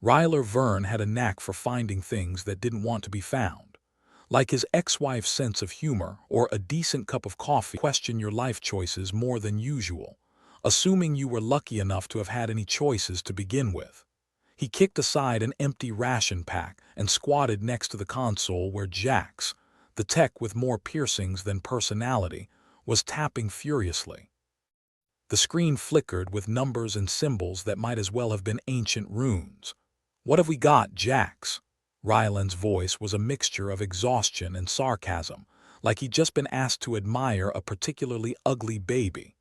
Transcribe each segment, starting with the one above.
Ryler Verne had a knack for finding things that didn't want to be found. Like his ex-wife's sense of humor or a decent cup of coffee, question your life choices more than usual, assuming you were lucky enough to have had any choices to begin with. He kicked aside an empty ration pack and squatted next to the console where Jax, the tech with more piercings than personality, was tapping furiously. The screen flickered with numbers and symbols that might as well have been ancient runes. "What have we got, Jax?" Ryland's voice was a mixture of exhaustion and sarcasm, like he'd just been asked to admire a particularly ugly baby.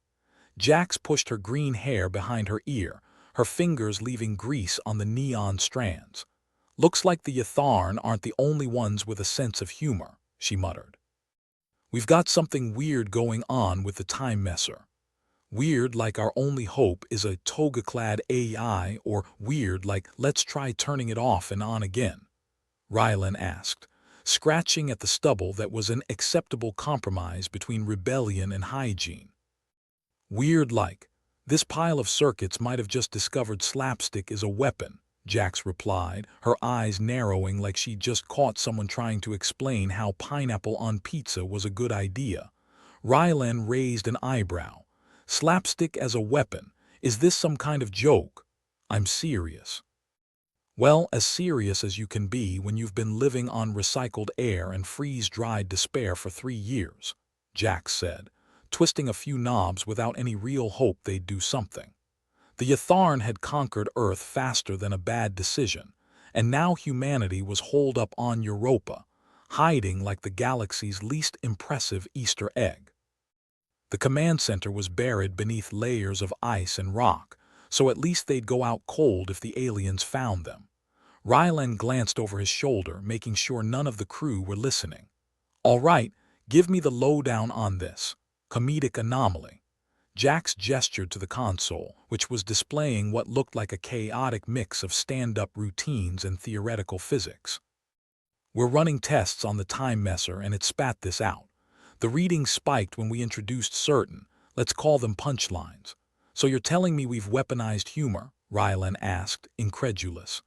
Jax pushed her green hair behind her ear, her fingers leaving grease on the neon strands. "Looks like the Yatharn aren't the only ones with a sense of humor," she muttered. "We've got something weird going on with the Time Messer. Weird like our only hope is a toga-clad AI, or weird like let's try turning it off and on again?" Rylan asked, scratching at the stubble that was an acceptable compromise between rebellion and hygiene. "Weird like this pile of circuits might have just discovered slapstick is a weapon," Jax replied, her eyes narrowing like she'd just caught someone trying to explain how pineapple on pizza was a good idea. Rylan raised an eyebrow. "Slapstick as a weapon? Is this some kind of joke?" "I'm serious." "Well, as serious as you can be when you've been living on recycled air and freeze-dried despair for 3 years," Jax said, twisting a few knobs without any real hope they'd do something. The Yatharn had conquered Earth faster than a bad decision, and now humanity was holed up on Europa, hiding like the galaxy's least impressive Easter egg. The command center was buried beneath layers of ice and rock, so at least they'd go out cold if the aliens found them. Rylan glanced over his shoulder, making sure none of the crew were listening. "All right, give me the lowdown on this comedic anomaly." Jax gestured to the console, which was displaying what looked like a chaotic mix of stand-up routines and theoretical physics. "We're running tests on the Time Messer and it spat this out. The readings spiked when we introduced certain, let's call them punchlines. So you're telling me we've weaponized humor?" Rylan asked, incredulous.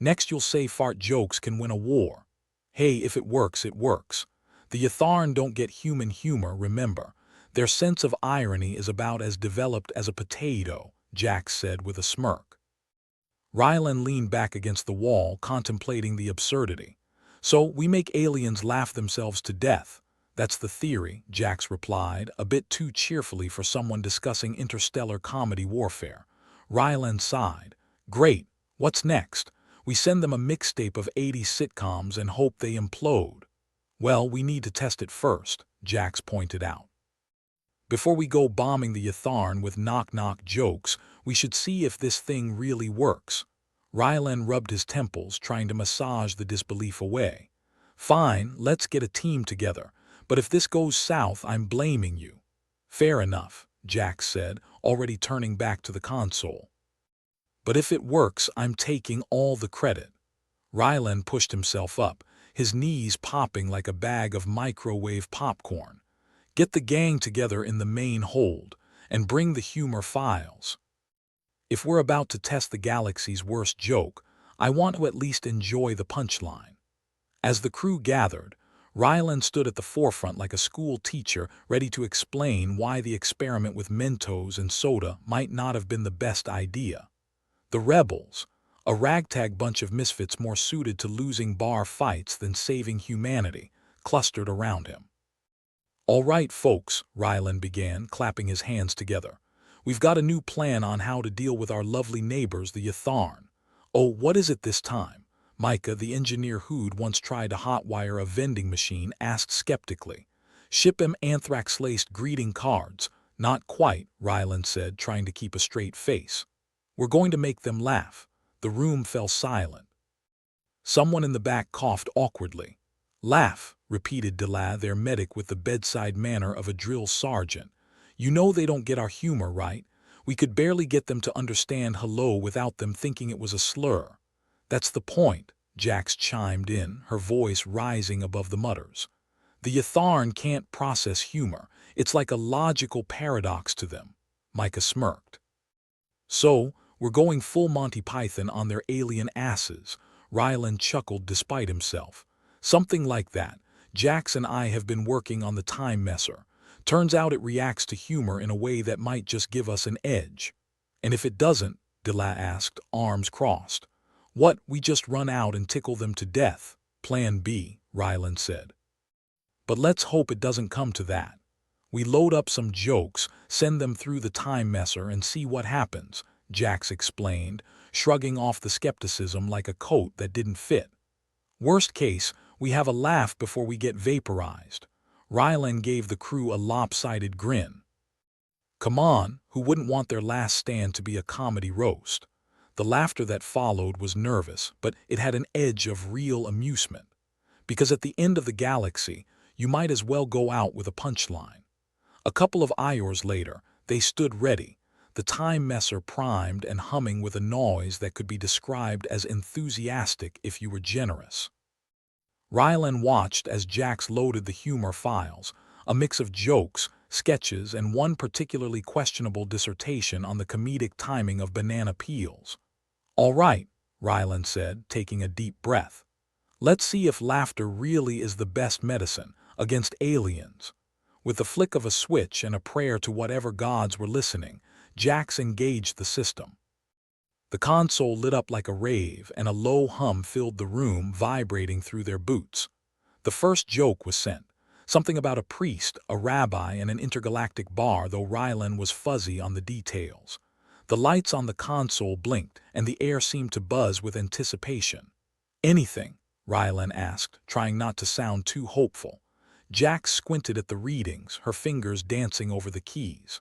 "Next you'll say fart jokes can win a war. Hey, if it works, it works. The Yatharn don't get human humor, remember. Their sense of irony is about as developed as a potato," Jax said with a smirk. Rylan leaned back against the wall, contemplating the absurdity. "So we make aliens laugh themselves to death. That's the theory," Jax replied, a bit too cheerfully for someone discussing interstellar comedy warfare. Rylan sighed. "Great, what's next? We send them a mixtape of 80s sitcoms and hope they implode." "Well, we need to test it first," Jax pointed out. "Before we go bombing the Yatharn with knock-knock jokes, we should see if this thing really works." Rylan rubbed his temples, trying to massage the disbelief away. "Fine, let's get a team together. But if this goes south, I'm blaming you." "Fair enough," Jax said, already turning back to the console. "But if it works, I'm taking all the credit." Rylan pushed himself up, his knees popping like a bag of microwave popcorn. "Get the gang together in the main hold, and bring the humor files. If we're about to test the galaxy's worst joke, I want to at least enjoy the punchline." As the crew gathered, Rylan stood at the forefront like a school teacher ready to explain why the experiment with Mentos and soda might not have been the best idea. The rebels, a ragtag bunch of misfits more suited to losing bar fights than saving humanity, clustered around him. "All right, folks," Rylan began, clapping his hands together. "We've got a new plan on how to deal with our lovely neighbors, the Yatharn. Oh, what is it this time?" Micah, the engineer who'd once tried to hotwire a vending machine, asked skeptically. "Ship 'em anthrax-laced greeting cards." "Not quite," Rylan said, trying to keep a straight face. "We're going to make them laugh." The room fell silent. Someone in the back coughed awkwardly. "Laugh," repeated Dela, their medic with the bedside manner of a drill sergeant. "You know they don't get our humor, right? We could barely get them to understand hello without them thinking it was a slur." "That's the point," Jax chimed in, her voice rising above the mutters. "The Yatharn can't process humor. It's like a logical paradox to them." Micah smirked. "So, We're going full Monty Python on their alien asses. Rylan chuckled despite himself. Something like that. Jax and I have been working on the time messer. Turns out it reacts to humor in a way that might just give us an edge. And if it doesn't, Dela asked, arms crossed. What, we just run out and tickle them to death? Plan B, Rylan said. But let's hope it doesn't come to that. We load up some jokes, send them through the time messer and see what happens, Jax explained, shrugging off the skepticism like a coat that didn't fit. Worst case, we have a laugh before we get vaporized. Rylan gave the crew a lopsided grin. Come on, who wouldn't want their last stand to be a comedy roast? The laughter that followed was nervous, but it had an edge of real amusement. Because at the end of the galaxy, you might as well go out with a punchline. A couple of hours later, they stood ready, the time messer primed and humming with a noise that could be described as enthusiastic if you were generous. Rylan watched as Jax loaded the humor files, a mix of jokes, sketches, and one particularly questionable dissertation on the comedic timing of banana peels. All right, Rylan said, taking a deep breath. Let's see if laughter really is the best medicine against aliens. With the flick of a switch and a prayer to whatever gods were listening, Jax engaged the system. The console lit up like a rave, and a low hum filled the room, vibrating through their boots. The first joke was sent, something about a priest, a rabbi, and an intergalactic bar, though Rylan was fuzzy on the details. The lights on the console blinked, and the air seemed to buzz with anticipation. Anything? Rylan asked, trying not to sound too hopeful. Jax squinted at the readings, her fingers dancing over the keys.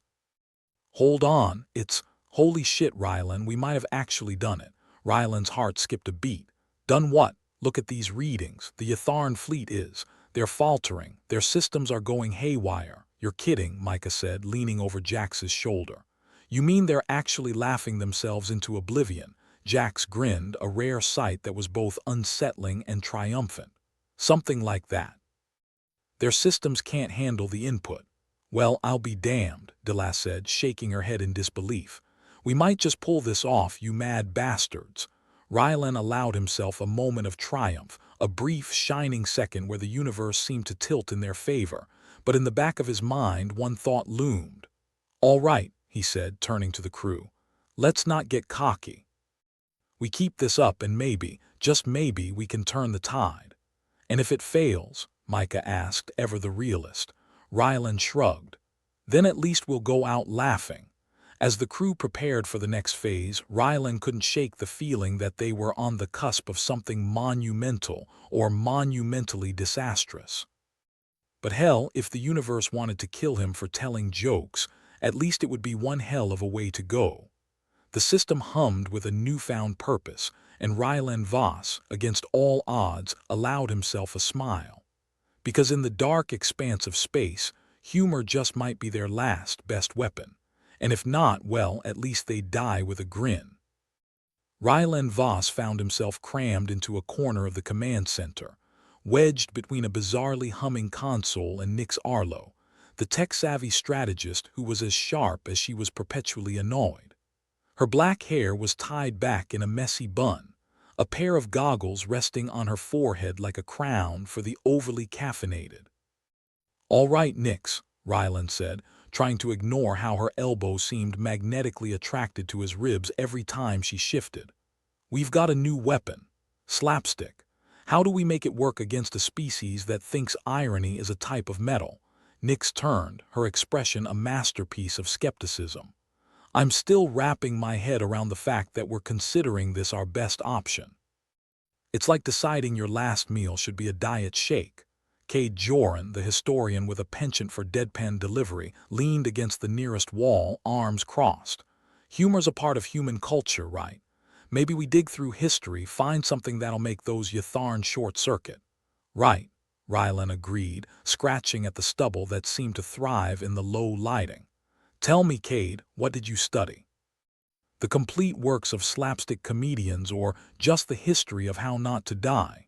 Hold on, it's... Holy shit, Rylan, we might have actually done it. Rylan's heart skipped a beat. Done what? Look at these readings. The Yatharn fleet is. They're faltering. Their systems are going haywire. You're kidding, Micah said, leaning over Jax's shoulder. You mean they're actually laughing themselves into oblivion? Jax grinned, a rare sight that was both unsettling and triumphant. Something like that. Their systems can't handle the input. Well, I'll be damned, Dela said, shaking her head in disbelief. We might just pull this off, you mad bastards. Rylan allowed himself a moment of triumph, a brief, shining second where the universe seemed to tilt in their favor, but in the back of his mind one thought loomed. All right, he said, turning to the crew. Let's not get cocky. We keep this up and maybe, just maybe, we can turn the tide. And if it fails, Micah asked, ever the realist. Rylan shrugged. Then at least we'll go out laughing. As the crew prepared for the next phase, Rylan couldn't shake the feeling that they were on the cusp of something monumental or monumentally disastrous. But hell, if the universe wanted to kill him for telling jokes, at least it would be one hell of a way to go. The system hummed with a newfound purpose, and Rylan Voss, against all odds, allowed himself a smile. Because in the dark expanse of space, humor just might be their last best weapon. And if not, well, at least they'd die with a grin. Rylan Voss found himself crammed into a corner of the command center, wedged between a bizarrely humming console and Nix Arlo, the tech-savvy strategist who was as sharp as she was perpetually annoyed. Her black hair was tied back in a messy bun, a pair of goggles resting on her forehead like a crown for the overly caffeinated. All right, Nix, Rylan said, trying to ignore how her elbow seemed magnetically attracted to his ribs every time she shifted. We've got a new weapon. Slapstick. How do we make it work against a species that thinks irony is a type of metal? Nix turned, her expression a masterpiece of skepticism. I'm still wrapping my head around the fact that we're considering this our best option. It's like deciding your last meal should be a diet shake. Cade Joran, the historian with a penchant for deadpan delivery, leaned against the nearest wall, arms crossed. Humor's a part of human culture, right? Maybe we dig through history, find something that'll make those Yatharn short-circuit. Right, Rylan agreed, scratching at the stubble that seemed to thrive in the low lighting. Tell me, Cade, what did you study? The complete works of slapstick comedians or just the history of how not to die?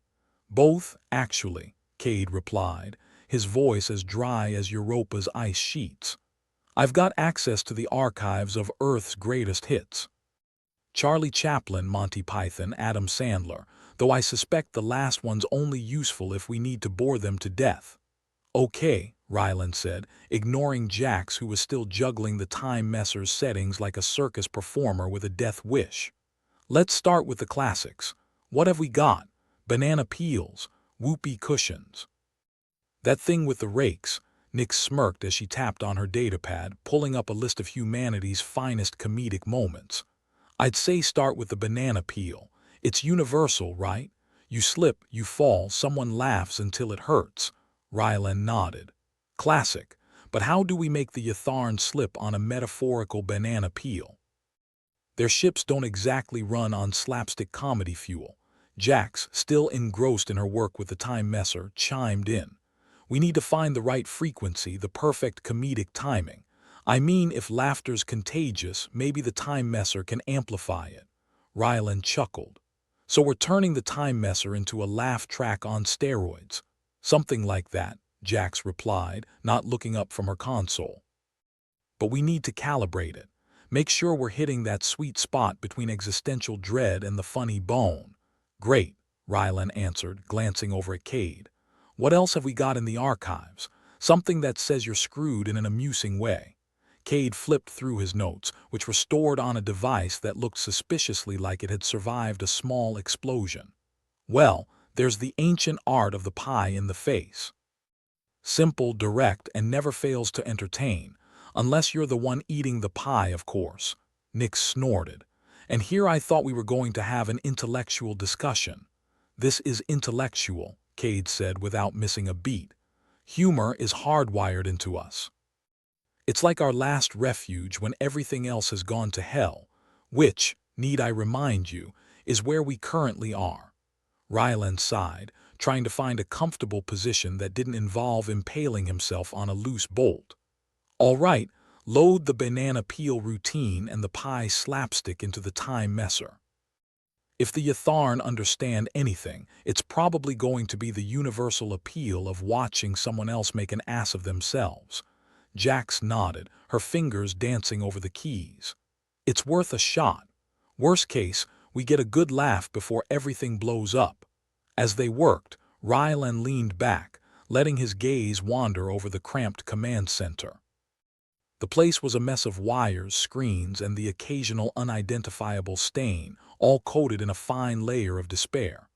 Both, actually. Cade replied, his voice as dry as Europa's ice sheets. I've got access to the archives of Earth's greatest hits. Charlie Chaplin, Monty Python, Adam Sandler, though I suspect the last one's only useful if we need to bore them to death. Okay, Ryland said, ignoring Jax, who was still juggling the Time Messer's settings like a circus performer with a death wish. Let's start with the classics. What have we got? Banana peels, whoopee cushions. That thing with the rakes, Nix smirked as she tapped on her datapad, pulling up a list of humanity's finest comedic moments. I'd say start with the banana peel. It's universal, right? You slip, you fall, someone laughs until it hurts. Rylan nodded. Classic. But how do we make the Yatharn slip on a metaphorical banana peel? Their ships don't exactly run on slapstick comedy fuel. Jax, still engrossed in her work with the Time Messer, chimed in. We need to find the right frequency, the perfect comedic timing. I mean, if laughter's contagious, maybe the Time Messer can amplify it. Rylan chuckled. So we're turning the Time Messer into a laugh track on steroids. Something like that, Jax replied, not looking up from her console. But we need to calibrate it. Make sure we're hitting that sweet spot between existential dread and the funny bone. Great, Rylan answered, glancing over at Cade. What else have we got in the archives? Something that says you're screwed in an amusing way. Cade flipped through his notes, which were stored on a device that looked suspiciously like it had survived a small explosion. Well, there's the ancient art of the pie in the face. Simple, direct, and never fails to entertain, unless you're the one eating the pie, of course. Nix snorted. And here I thought we were going to have an intellectual discussion. This is intellectual, Cade said without missing a beat. Humor is hardwired into us. It's like our last refuge when everything else has gone to hell, which, need I remind you, is where we currently are. Ryland sighed, trying to find a comfortable position that didn't involve impaling himself on a loose bolt. All right, load the banana peel routine and the pie slapstick into the Time Messer. If the Yatharn understand anything, it's probably going to be the universal appeal of watching someone else make an ass of themselves. Jax nodded, her fingers dancing over the keys. It's worth a shot. Worst case, we get a good laugh before everything blows up. As they worked, Rylan leaned back, letting his gaze wander over the cramped command center. The place was a mess of wires, screens, and the occasional unidentifiable stain, all coated in a fine layer of despair.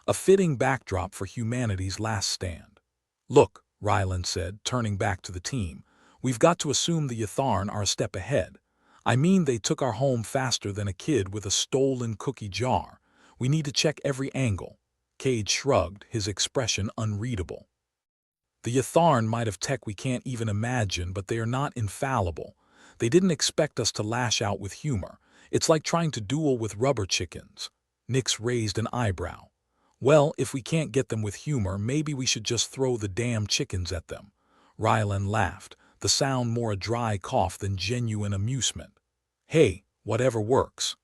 A fitting backdrop for humanity's last stand. Look, Ryland said, turning back to the team, we've got to assume the Yatharn are a step ahead. I mean, they took our home faster than a kid with a stolen cookie jar. We need to check every angle. Cade shrugged, his expression unreadable. The Yatharn might have tech we can't even imagine, but they are not infallible. They didn't expect us to lash out with humor. It's like trying to duel with rubber chickens. Nix raised an eyebrow. Well, if we can't get them with humor, maybe we should just throw the damn chickens at them. Rylan laughed, the sound more a dry cough than genuine amusement. Hey, whatever works.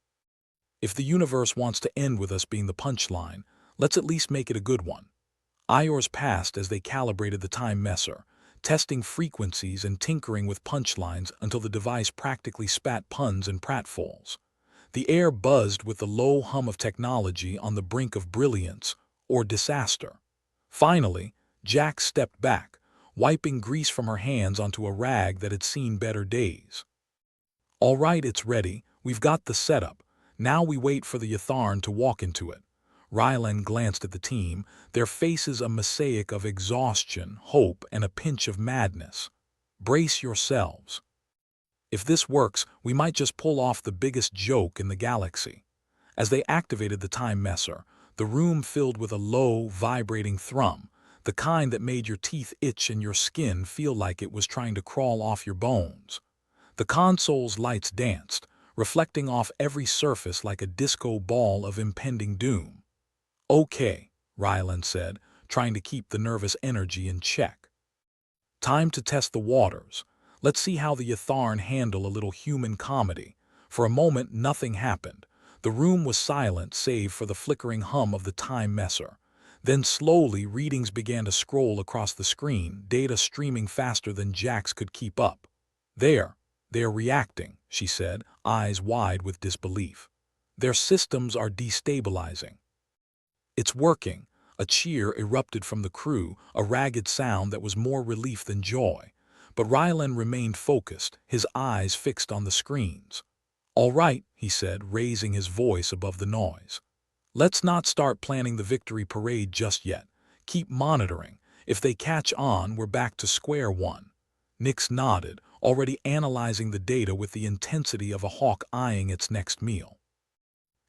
If the universe wants to end with us being the punchline, let's at least make it a good one. Hours passed as they calibrated the Time Messer, testing frequencies and tinkering with punchlines until the device practically spat puns and pratfalls. The air buzzed with the low hum of technology on the brink of brilliance or disaster. Finally, Jax stepped back, wiping grease from her hands onto a rag that had seen better days. All right, it's ready. We've got the setup. Now we wait for the Yatharn to walk into it. Rylan glanced at the team, their faces a mosaic of exhaustion, hope, and a pinch of madness. Brace yourselves. If this works, we might just pull off the biggest joke in the galaxy. As they activated the Time Messer, the room filled with a low, vibrating thrum, the kind that made your teeth itch and your skin feel like it was trying to crawl off your bones. The console's lights danced, reflecting off every surface like a disco ball of impending doom. Okay, Ryland said, trying to keep the nervous energy in check. Time to test the waters. Let's see how the Yatharn handle a little human comedy. For a moment, nothing happened. The room was silent save for the flickering hum of the Time Messer. Then slowly, readings began to scroll across the screen, data streaming faster than Jax could keep up. They're reacting, she said, eyes wide with disbelief. Their systems are destabilizing. It's working. A cheer erupted from the crew, a ragged sound that was more relief than joy. But Rylan remained focused, his eyes fixed on the screens. "All right," he said, raising his voice above the noise. "Let's not start planning the victory parade just yet. Keep monitoring. If they catch on, we're back to square one." Nix nodded, already analyzing the data with the intensity of a hawk eyeing its next meal.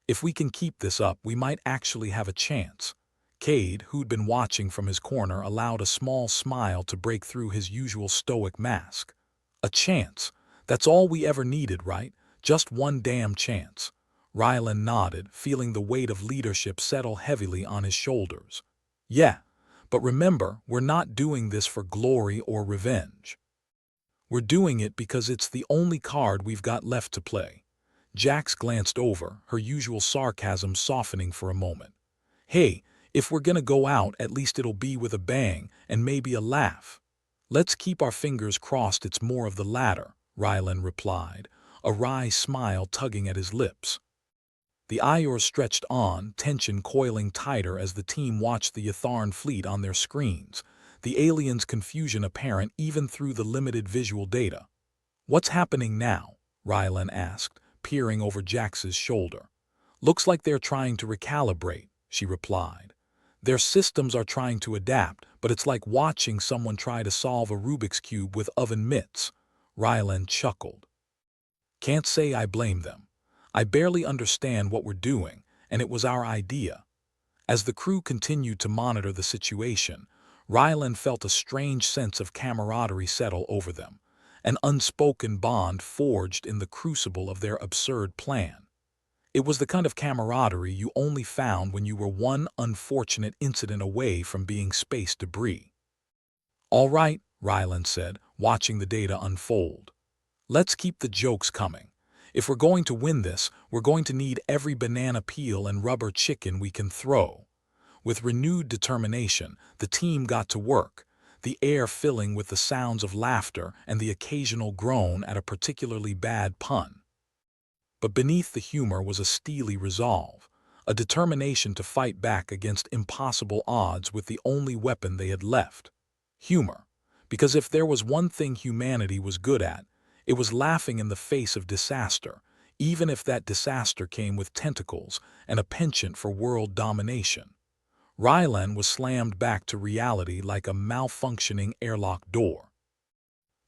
"If we can keep this up, we might actually have a chance." Cade, who'd been watching from his corner, allowed a small smile to break through his usual stoic mask. "A chance. That's all we ever needed, right? Just one damn chance." Rylan nodded, feeling the weight of leadership settle heavily on his shoulders. "Yeah, but remember, we're not doing this for glory or revenge. We're doing it because it's the only card we've got left to play." Jax glanced over, her usual sarcasm softening for a moment. "Hey, if we're gonna go out, at least it'll be with a bang and maybe a laugh." "Let's keep our fingers crossed it's more of the latter," Rylan replied, a wry smile tugging at his lips. The Iors stretched on, tension coiling tighter as the team watched the Yatharn fleet on their screens, the aliens' confusion apparent even through the limited visual data. "What's happening now?" Rylan asked, peering over Jax's shoulder. "Looks like they're trying to recalibrate," she replied. "Their systems are trying to adapt, but it's like watching someone try to solve a Rubik's Cube with oven mitts." Rylan chuckled. "Can't say I blame them. I barely understand what we're doing, and it was our idea." As the crew continued to monitor the situation, Rylan felt a strange sense of camaraderie settle over them, an unspoken bond forged in the crucible of their absurd plan. It was the kind of camaraderie you only found when you were one unfortunate incident away from being space debris. "All right," Rylan said, watching the data unfold. "Let's keep the jokes coming. If we're going to win this, we're going to need every banana peel and rubber chicken we can throw." With renewed determination, the team got to work, the air filling with the sounds of laughter and the occasional groan at a particularly bad pun. But beneath the humor was a steely resolve, a determination to fight back against impossible odds with the only weapon they had left: humor. Because if there was one thing humanity was good at, it was laughing in the face of disaster, even if that disaster came with tentacles and a penchant for world domination. Rylan was slammed back to reality like a malfunctioning airlock door.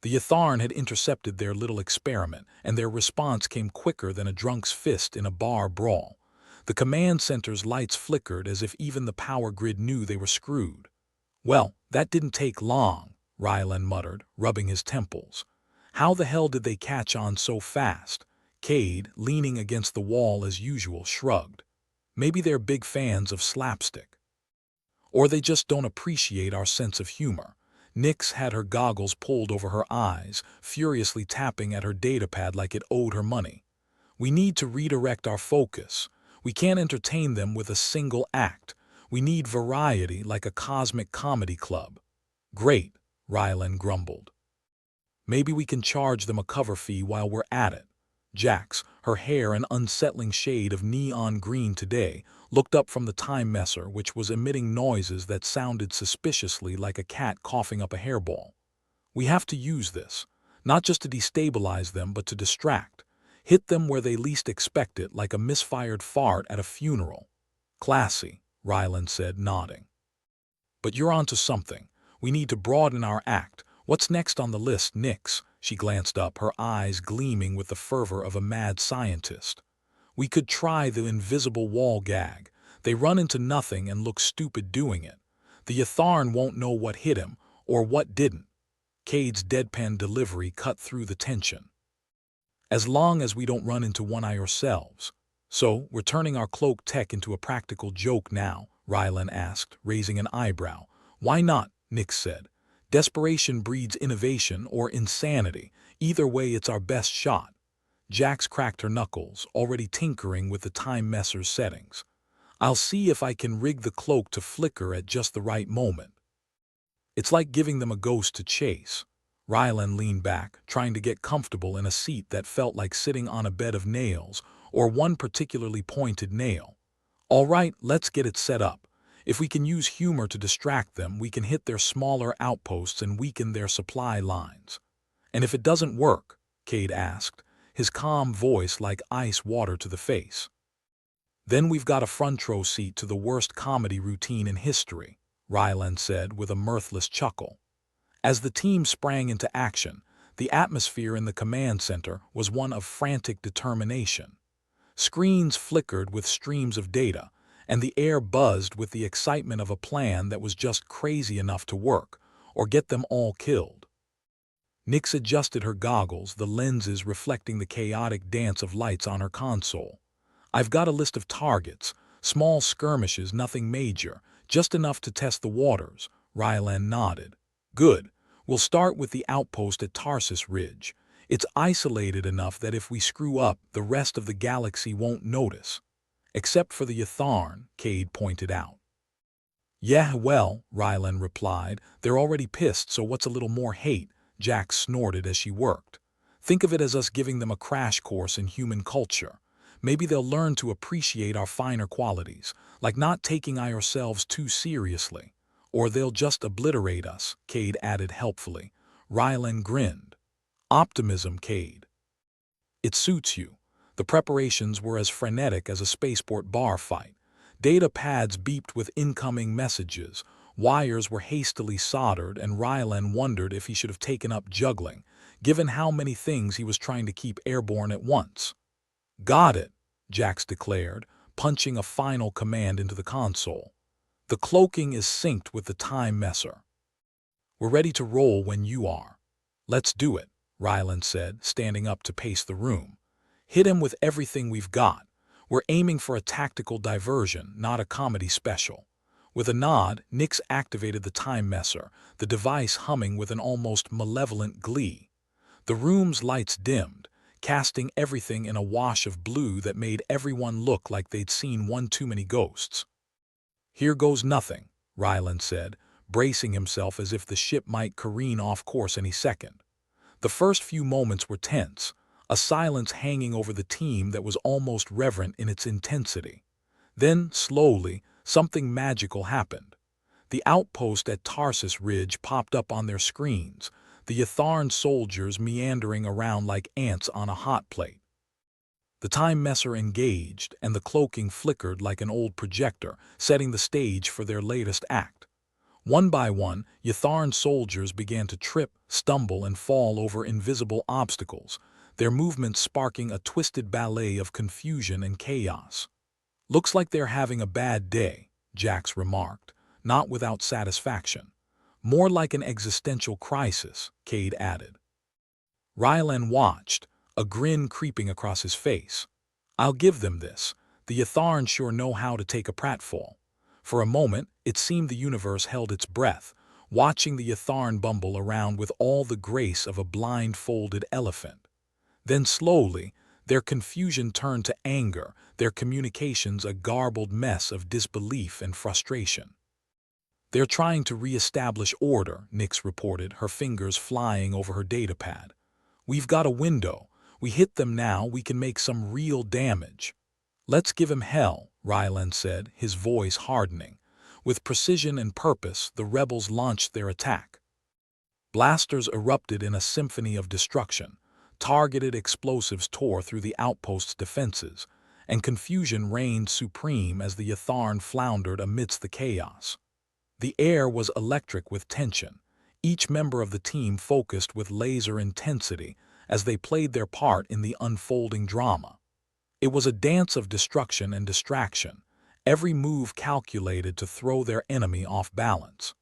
The Yatharn had intercepted their little experiment, and their response came quicker than a drunk's fist in a bar brawl. The command center's lights flickered as if even the power grid knew they were screwed. "Well, that didn't take long," Rylan muttered, rubbing his temples. "How the hell did they catch on so fast?" Cade, leaning against the wall as usual, shrugged. "Maybe they're big fans of slapstick. Or they just don't appreciate our sense of humor." Nix had her goggles pulled over her eyes, furiously tapping at her datapad like it owed her money. "We need to redirect our focus. We can't entertain them with a single act. We need variety like a cosmic comedy club." "Great," Rylan grumbled. "Maybe we can charge them a cover fee while we're at it." Jax, her hair an unsettling shade of neon green today, looked up from the time messer, which was emitting noises that sounded suspiciously like a cat coughing up a hairball. "We have to use this, not just to destabilize them, but to distract. Hit them where they least expect it, like a misfired fart at a funeral." "Classy," Rylan said, nodding. "But you're onto something. We need to broaden our act. What's next on the list, Nix?" She glanced up, her eyes gleaming with the fervor of a mad scientist. "We could try the invisible wall gag. They run into nothing and look stupid doing it. The Yatharn won't know what hit him, or what didn't." Cade's deadpan delivery cut through the tension. "As long as we don't run into one ourselves." "So, we're turning our cloak tech into a practical joke now?" Rylan asked, raising an eyebrow. "Why not?" Nix said. "Desperation breeds innovation or insanity. Either way, it's our best shot." Jax cracked her knuckles, already tinkering with the time messer's settings. "I'll see if I can rig the cloak to flicker at just the right moment." "It's like giving them a ghost to chase." Rylan leaned back, trying to get comfortable in a seat that felt like sitting on a bed of nails, or one particularly pointed nail. All right, let's get it set up. If we can use humor to distract them, we can hit their smaller outposts and weaken their supply lines. And if it doesn't work, Cade asked, his calm voice like ice water to the face. Then we've got a front row seat to the worst comedy routine in history, Ryland said with a mirthless chuckle. As the team sprang into action, the atmosphere in the command center was one of frantic determination. Screens flickered with streams of data, and the air buzzed with the excitement of a plan that was just crazy enough to work, or get them all killed. Nyx adjusted her goggles, the lenses reflecting the chaotic dance of lights on her console. I've got a list of targets, small skirmishes, nothing major, just enough to test the waters, Ryland nodded. Good. We'll start with the outpost at Tarsus Ridge. It's isolated enough that if we screw up, the rest of the galaxy won't notice. Except for the Yatharn, Cade pointed out. Yeah, well, Ryland replied, they're already pissed, so what's a little more hate? Jack snorted as she worked. Think of it as us giving them a crash course in human culture. Maybe they'll learn to appreciate our finer qualities, like not taking ourselves too seriously. Or they'll just obliterate us, Cade added helpfully. Ryland grinned. Optimism, Cade. It suits you. The preparations were as frenetic as a spaceport bar fight. Data pads beeped with incoming messages, wires were hastily soldered, and Ryland wondered if he should have taken up juggling, given how many things he was trying to keep airborne at once. Got it, Jax declared, punching a final command into the console. The cloaking is synced with the time messer. We're ready to roll when you are. Let's do it, Ryland said, standing up to pace the room. Hit him with everything we've got. We're aiming for a tactical diversion, not a comedy special. With a nod, Nyx activated the time messer, the device humming with an almost malevolent glee. The room's lights dimmed, casting everything in a wash of blue that made everyone look like they'd seen one too many ghosts. Here goes nothing, Ryland said, bracing himself as if the ship might careen off course any second. The first few moments were tense, a silence hanging over the team that was almost reverent in its intensity. Then, slowly, something magical happened. The outpost at Tarsus Ridge popped up on their screens, the Yatharn soldiers meandering around like ants on a hot plate. The time messer engaged, and the cloaking flickered like an old projector, setting the stage for their latest act. One by one, Yatharn soldiers began to trip, stumble, and fall over invisible obstacles, their movements sparking a twisted ballet of confusion and chaos. Looks like they're having a bad day, Jax remarked, not without satisfaction. More like an existential crisis, Cade added. Ryland watched, a grin creeping across his face. I'll give them this. The Yatharn sure know how to take a pratfall. For a moment, it seemed the universe held its breath, watching the Yatharn bumble around with all the grace of a blindfolded elephant. Then slowly, their confusion turned to anger, their communications a garbled mess of disbelief and frustration. They're trying to re-establish order, Nyx reported, her fingers flying over her datapad. We've got a window. We hit them now, we can make some real damage. Let's give him hell, Ryland said, his voice hardening. With precision and purpose, the rebels launched their attack. Blasters erupted in a symphony of destruction. Targeted explosives tore through the outpost's defenses, and confusion reigned supreme as the Yatharn floundered amidst the chaos. The air was electric with tension, each member of the team focused with laser intensity as they played their part in the unfolding drama. It was a dance of destruction and distraction, every move calculated to throw their enemy off balance.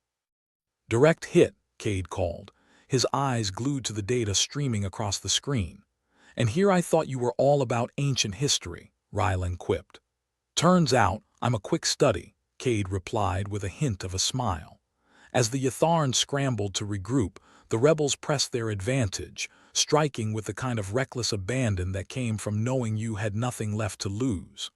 Direct hit, Cade called, his eyes glued to the data streaming across the screen. And here I thought you were all about ancient history, Ryland quipped. Turns out I'm a quick study, Cade replied with a hint of a smile. As the Yatharn scrambled to regroup, the rebels pressed their advantage, striking with the kind of reckless abandon that came from knowing you had nothing left to lose.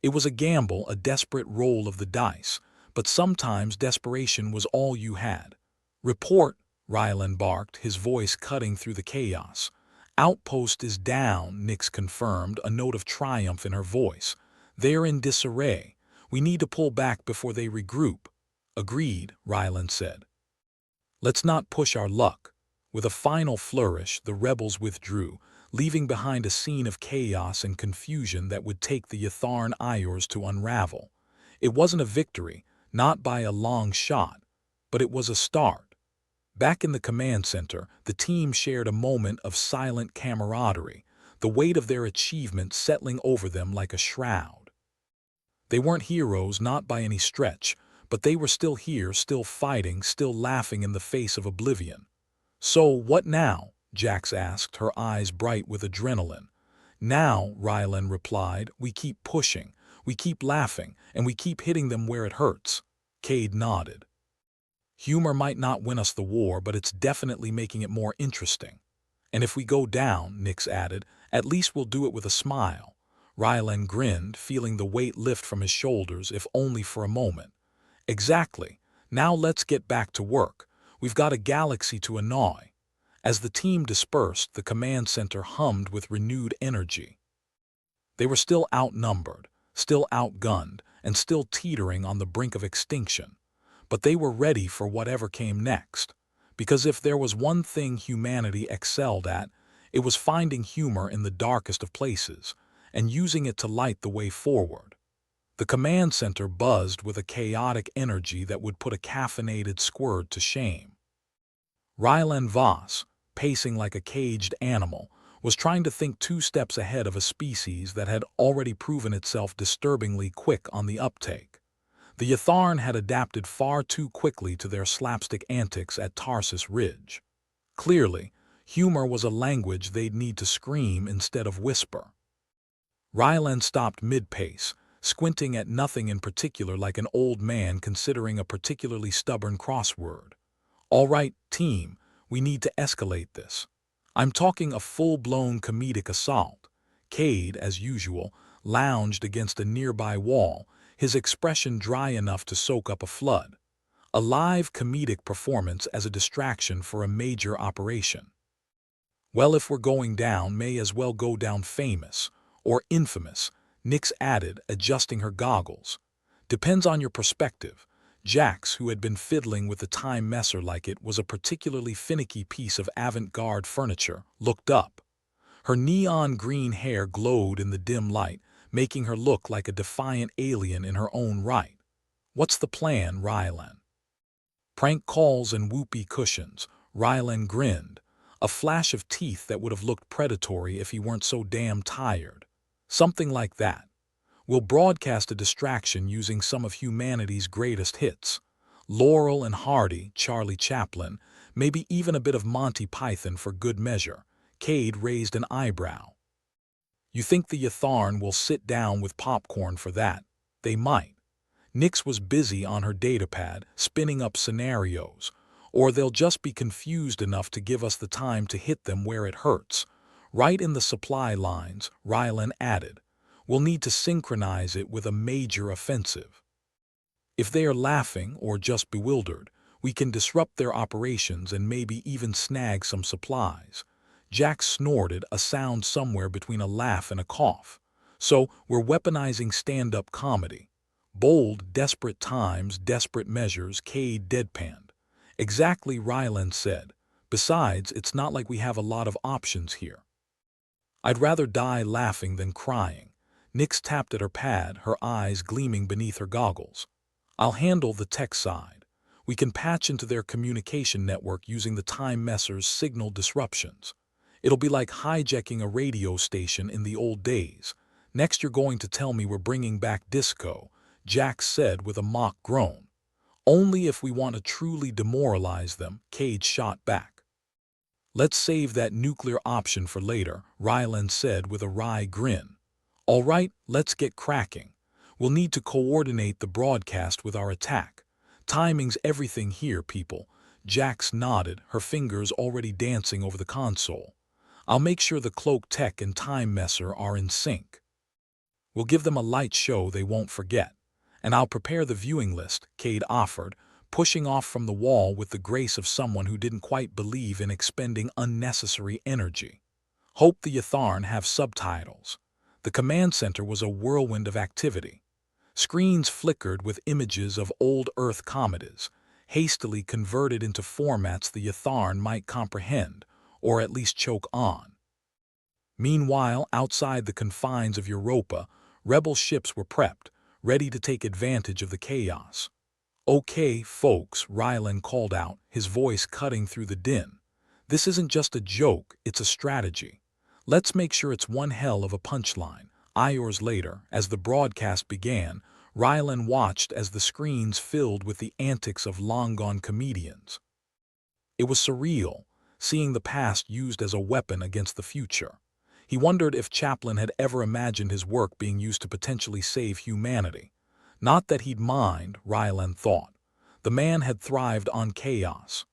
It was a gamble, a desperate roll of the dice, but sometimes desperation was all you had. Report, Ryland barked, his voice cutting through the chaos. Outpost is down, Nix confirmed, a note of triumph in her voice. They're in disarray. We need to pull back before they regroup. Agreed, Ryland said. Let's not push our luck. With a final flourish, the rebels withdrew, leaving behind a scene of chaos and confusion that would take the Yatharn Iors to unravel. It wasn't a victory, not by a long shot, but it was a start. Back in the command center, the team shared a moment of silent camaraderie, the weight of their achievement settling over them like a shroud. They weren't heroes, not by any stretch, but they were still here, still fighting, still laughing in the face of oblivion. So, what now? Jax asked, her eyes bright with adrenaline. Now, Rylan replied, we keep pushing, we keep laughing, and we keep hitting them where it hurts. Cade nodded. Humor might not win us the war, but it's definitely making it more interesting. And if we go down, Nix added, at least we'll do it with a smile. Rylan grinned, feeling the weight lift from his shoulders, if only for a moment. Exactly. Now let's get back to work. We've got a galaxy to annoy. As the team dispersed, the command center hummed with renewed energy. They were still outnumbered, still outgunned, and still teetering on the brink of extinction. But they were ready for whatever came next. Because if there was one thing humanity excelled at, it was finding humor in the darkest of places, and using it to light the way forward. The command center buzzed with a chaotic energy that would put a caffeinated squirrel to shame. Rylan Voss, pacing like a caged animal, was trying to think 2 steps ahead of a species that had already proven itself disturbingly quick on the uptake. The Yatharn had adapted far too quickly to their slapstick antics at Tarsus Ridge. Clearly, humor was a language they'd need to scream instead of whisper. Rylan stopped mid-pace, squinting at nothing in particular like an old man considering a particularly stubborn crossword. All right, team, we need to escalate this. I'm talking a full-blown comedic assault. Cade, as usual, lounged against a nearby wall, his expression dry enough to soak up a flood. A live comedic performance as a distraction for a major operation. Well, if we're going down, may as well go down famous, or infamous, Nix added, adjusting her goggles. Depends on your perspective. Jax, who had been fiddling with the time messer like it was a particularly finicky piece of avant-garde furniture, looked up. Her neon green hair glowed in the dim light, making her look like a defiant alien in her own right. What's the plan, Rylan? Prank calls and whoopee cushions, Rylan grinned, a flash of teeth that would have looked predatory if he weren't so damn tired. Something like that. We'll broadcast a distraction using some of humanity's greatest hits. Laurel and Hardy, Charlie Chaplin, maybe even a bit of Monty Python for good measure. Cade raised an eyebrow. You think the Yatharn will sit down with popcorn for that? They might. Nix was busy on her datapad, spinning up scenarios. Or they'll just be confused enough to give us the time to hit them where it hurts. Right in the supply lines, Rylan added. We'll need to synchronize it with a major offensive. If they are laughing or just bewildered, we can disrupt their operations and maybe even snag some supplies. Jack snorted, a sound somewhere between a laugh and a cough. So, we're weaponizing stand-up comedy. Bold, desperate times, desperate measures, Cade deadpanned. Exactly, Rylan said. Besides, it's not like we have a lot of options here. I'd rather die laughing than crying. Nix tapped at her pad, her eyes gleaming beneath her goggles. I'll handle the tech side. We can patch into their communication network using the time messer's signal disruptions. It'll be like hijacking a radio station in the old days. Next you're going to tell me we're bringing back disco, Jax said with a mock groan. Only if we want to truly demoralize them, Cade shot back. Let's save that nuclear option for later, Rylan said with a wry grin. All right, let's get cracking. We'll need to coordinate the broadcast with our attack. Timing's everything here, people. Jax nodded, her fingers already dancing over the console. I'll make sure the cloak tech and time messer are in sync. We'll give them a light show they won't forget. And I'll prepare the viewing list, Cade offered, pushing off from the wall with the grace of someone who didn't quite believe in expending unnecessary energy. Hope the Yatharn have subtitles. The command center was a whirlwind of activity. Screens flickered with images of old Earth comets, hastily converted into formats the Yatharn might comprehend, or at least choke on. Meanwhile, outside the confines of Europa, rebel ships were prepped, ready to take advantage of the chaos. "Okay, folks," Rylan called out, his voice cutting through the din. "This isn't just a joke, it's a strategy. Let's make sure it's one hell of a punchline." Hours later, as the broadcast began, Rylan watched as the screens filled with the antics of long-gone comedians. It was surreal, seeing the past used as a weapon against the future. He wondered if Chaplin had ever imagined his work being used to potentially save humanity. Not that he'd mind, Rylan thought. The man had thrived on chaos.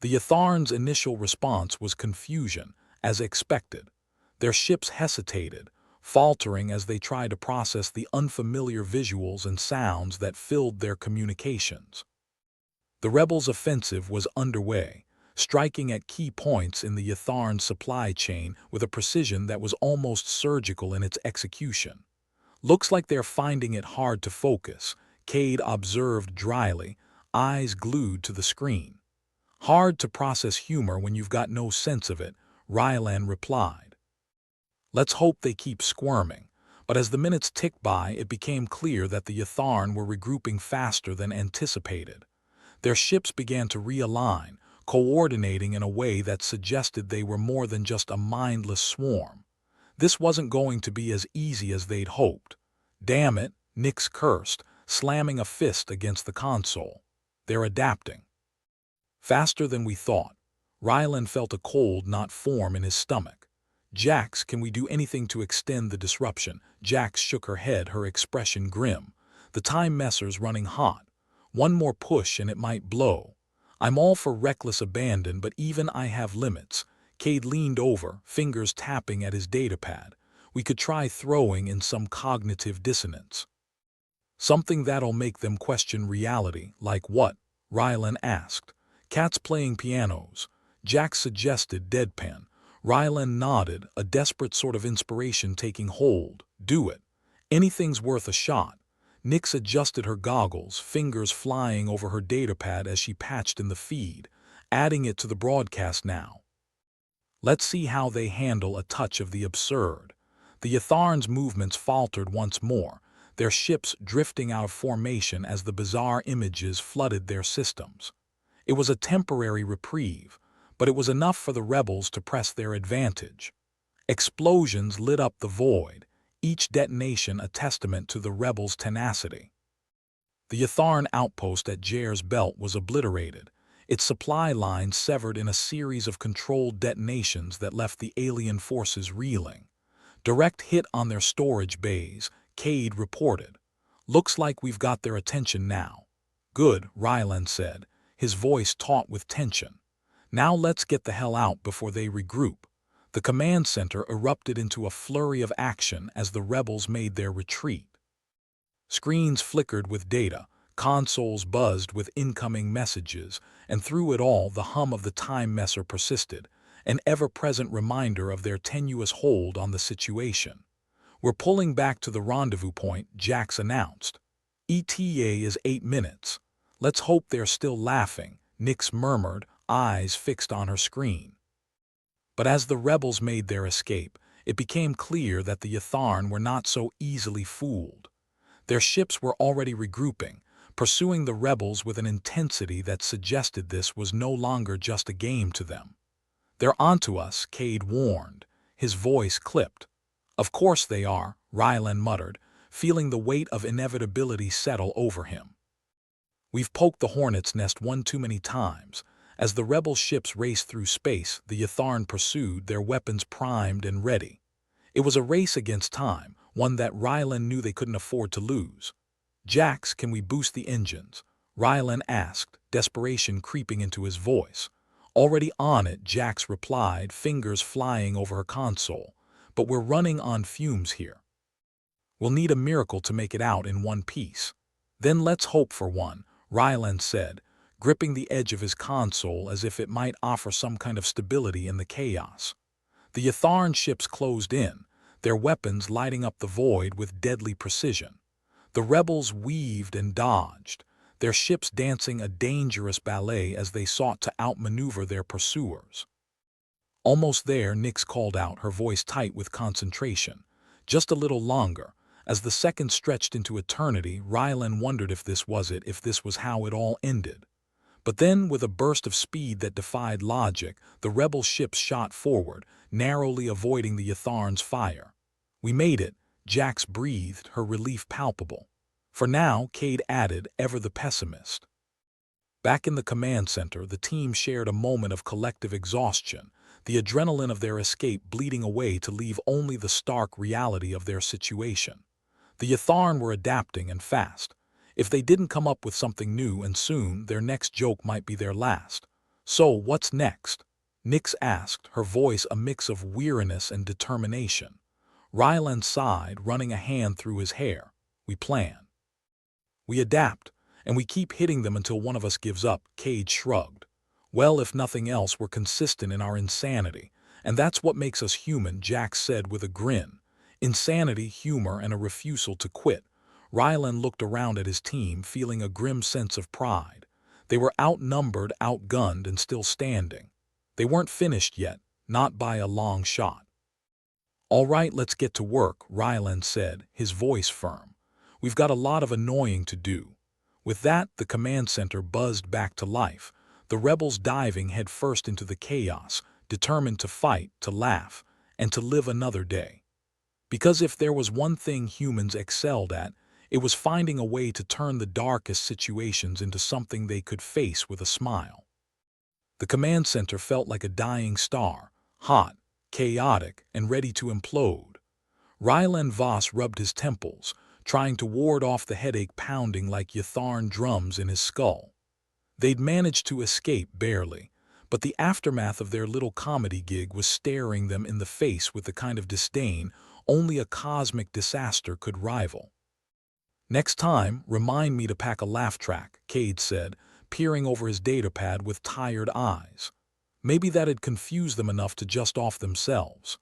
The Yatharn's initial response was confusion, as expected. Their ships hesitated, faltering as they tried to process the unfamiliar visuals and sounds that filled their communications. The rebels' offensive was underway, striking at key points in the Yatharn supply chain with a precision that was almost surgical in its execution. "Looks like they're finding it hard to focus," Cade observed dryly, eyes glued to the screen. "Hard to process humor when you've got no sense of it," Rylan replied. "Let's hope they keep squirming." But as the minutes ticked by, it became clear that the Yatharn were regrouping faster than anticipated. Their ships began to realign, coordinating in a way that suggested they were more than just a mindless swarm. This wasn't going to be as easy as they'd hoped. "Damn it," Nix cursed, slamming a fist against the console. "They're adapting faster than we thought." Rylan felt a cold knot form in his stomach. "Jax, can we do anything to extend the disruption?" Jax shook her head, her expression grim. "The time messer's running hot. One more push and it might blow." "I'm all for reckless abandon, but even I have limits." Cade leaned over, fingers tapping at his datapad. "We could try throwing in some cognitive dissonance. Something that'll make them question reality." "Like what?" Rylan asked. "Cats playing pianos," Jack suggested deadpan. Rylan nodded, a desperate sort of inspiration taking hold. "Do it. Anything's worth a shot." Nix adjusted her goggles, fingers flying over her datapad as she patched in the feed, adding it to the broadcast now. "Let's see how they handle a touch of the absurd." The Yatharn's movements faltered once more, their ships drifting out of formation as the bizarre images flooded their systems. It was a temporary reprieve, but it was enough for the rebels to press their advantage. Explosions lit up the void, each detonation a testament to the rebels' tenacity. The Yatharn outpost at Jair's Belt was obliterated, its supply lines severed in a series of controlled detonations that left the alien forces reeling. "Direct hit on their storage bays," Cade reported. "Looks like we've got their attention now." "Good," Rylan said, his voice taut with tension. "Now let's get the hell out before they regroup." The command center erupted into a flurry of action as the rebels made their retreat. Screens flickered with data, consoles buzzed with incoming messages, and through it all the hum of the time messer persisted, an ever-present reminder of their tenuous hold on the situation. "We're pulling back to the rendezvous point," Jax announced. "ETA is 8 minutes. Let's hope they're still laughing," Nix murmured, eyes fixed on her screen. But as the rebels made their escape, it became clear that the Yatharn were not so easily fooled. Their ships were already regrouping, pursuing the rebels with an intensity that suggested this was no longer just a game to them. "They're onto us," Cade warned, his voice clipped. "Of course they are," Rylan muttered, feeling the weight of inevitability settle over him. "We've poked the hornet's nest one too many times." As the rebel ships raced through space, the Yatharn pursued, their weapons primed and ready. It was a race against time, one that Rylan knew they couldn't afford to lose. "Jax, can we boost the engines?" Rylan asked, desperation creeping into his voice. "Already on it," Jax replied, fingers flying over her console. "But we're running on fumes here. We'll need a miracle to make it out in one piece." "Then let's hope for one," Rylan said, gripping the edge of his console as if it might offer some kind of stability in the chaos. The Yatharn ships closed in, their weapons lighting up the void with deadly precision. The rebels weaved and dodged, their ships dancing a dangerous ballet as they sought to outmaneuver their pursuers. Almost there, Nyx called out, her voice tight with concentration. Just a little longer. As the seconds stretched into eternity, Rylan wondered if this was it, if this was how it all ended. But then, with a burst of speed that defied logic, the rebel ships shot forward, narrowly avoiding the Yatharn's fire. "We made it," Jax breathed, her relief palpable. "For now," Cade added, ever the pessimist. Back in the command center, the team shared a moment of collective exhaustion, the adrenaline of their escape bleeding away to leave only the stark reality of their situation. The Yatharn were adapting, and fast. If they didn't come up with something new and soon, their next joke might be their last. "So, what's next?" Nyx asked, her voice a mix of weariness and determination. Rylan sighed, running a hand through his hair. "We plan. We adapt, and we keep hitting them until one of us gives up," Cade shrugged. "Well, if nothing else, we're consistent in our insanity, and that's what makes us human," Jax said with a grin. Insanity, humor, and a refusal to quit. Rylan looked around at his team, feeling a grim sense of pride. They were outnumbered, outgunned, and still standing. They weren't finished yet, not by a long shot. "All right, let's get to work," Rylan said, his voice firm. "We've got a lot of annoying to do." With that, the command center buzzed back to life, the rebels diving headfirst into the chaos, determined to fight, to laugh, and to live another day. Because if there was one thing humans excelled at, it was finding a way to turn the darkest situations into something they could face with a smile. The command center felt like a dying star, hot, chaotic, and ready to implode. Rylan Voss rubbed his temples, trying to ward off the headache pounding like Yatharn drums in his skull. They'd managed to escape barely, but the aftermath of their little comedy gig was staring them in the face with the kind of disdain only a cosmic disaster could rival. "Next time, remind me to pack a laugh track," Cade said, peering over his datapad with tired eyes. Maybe that'd confuse them enough to just off themselves.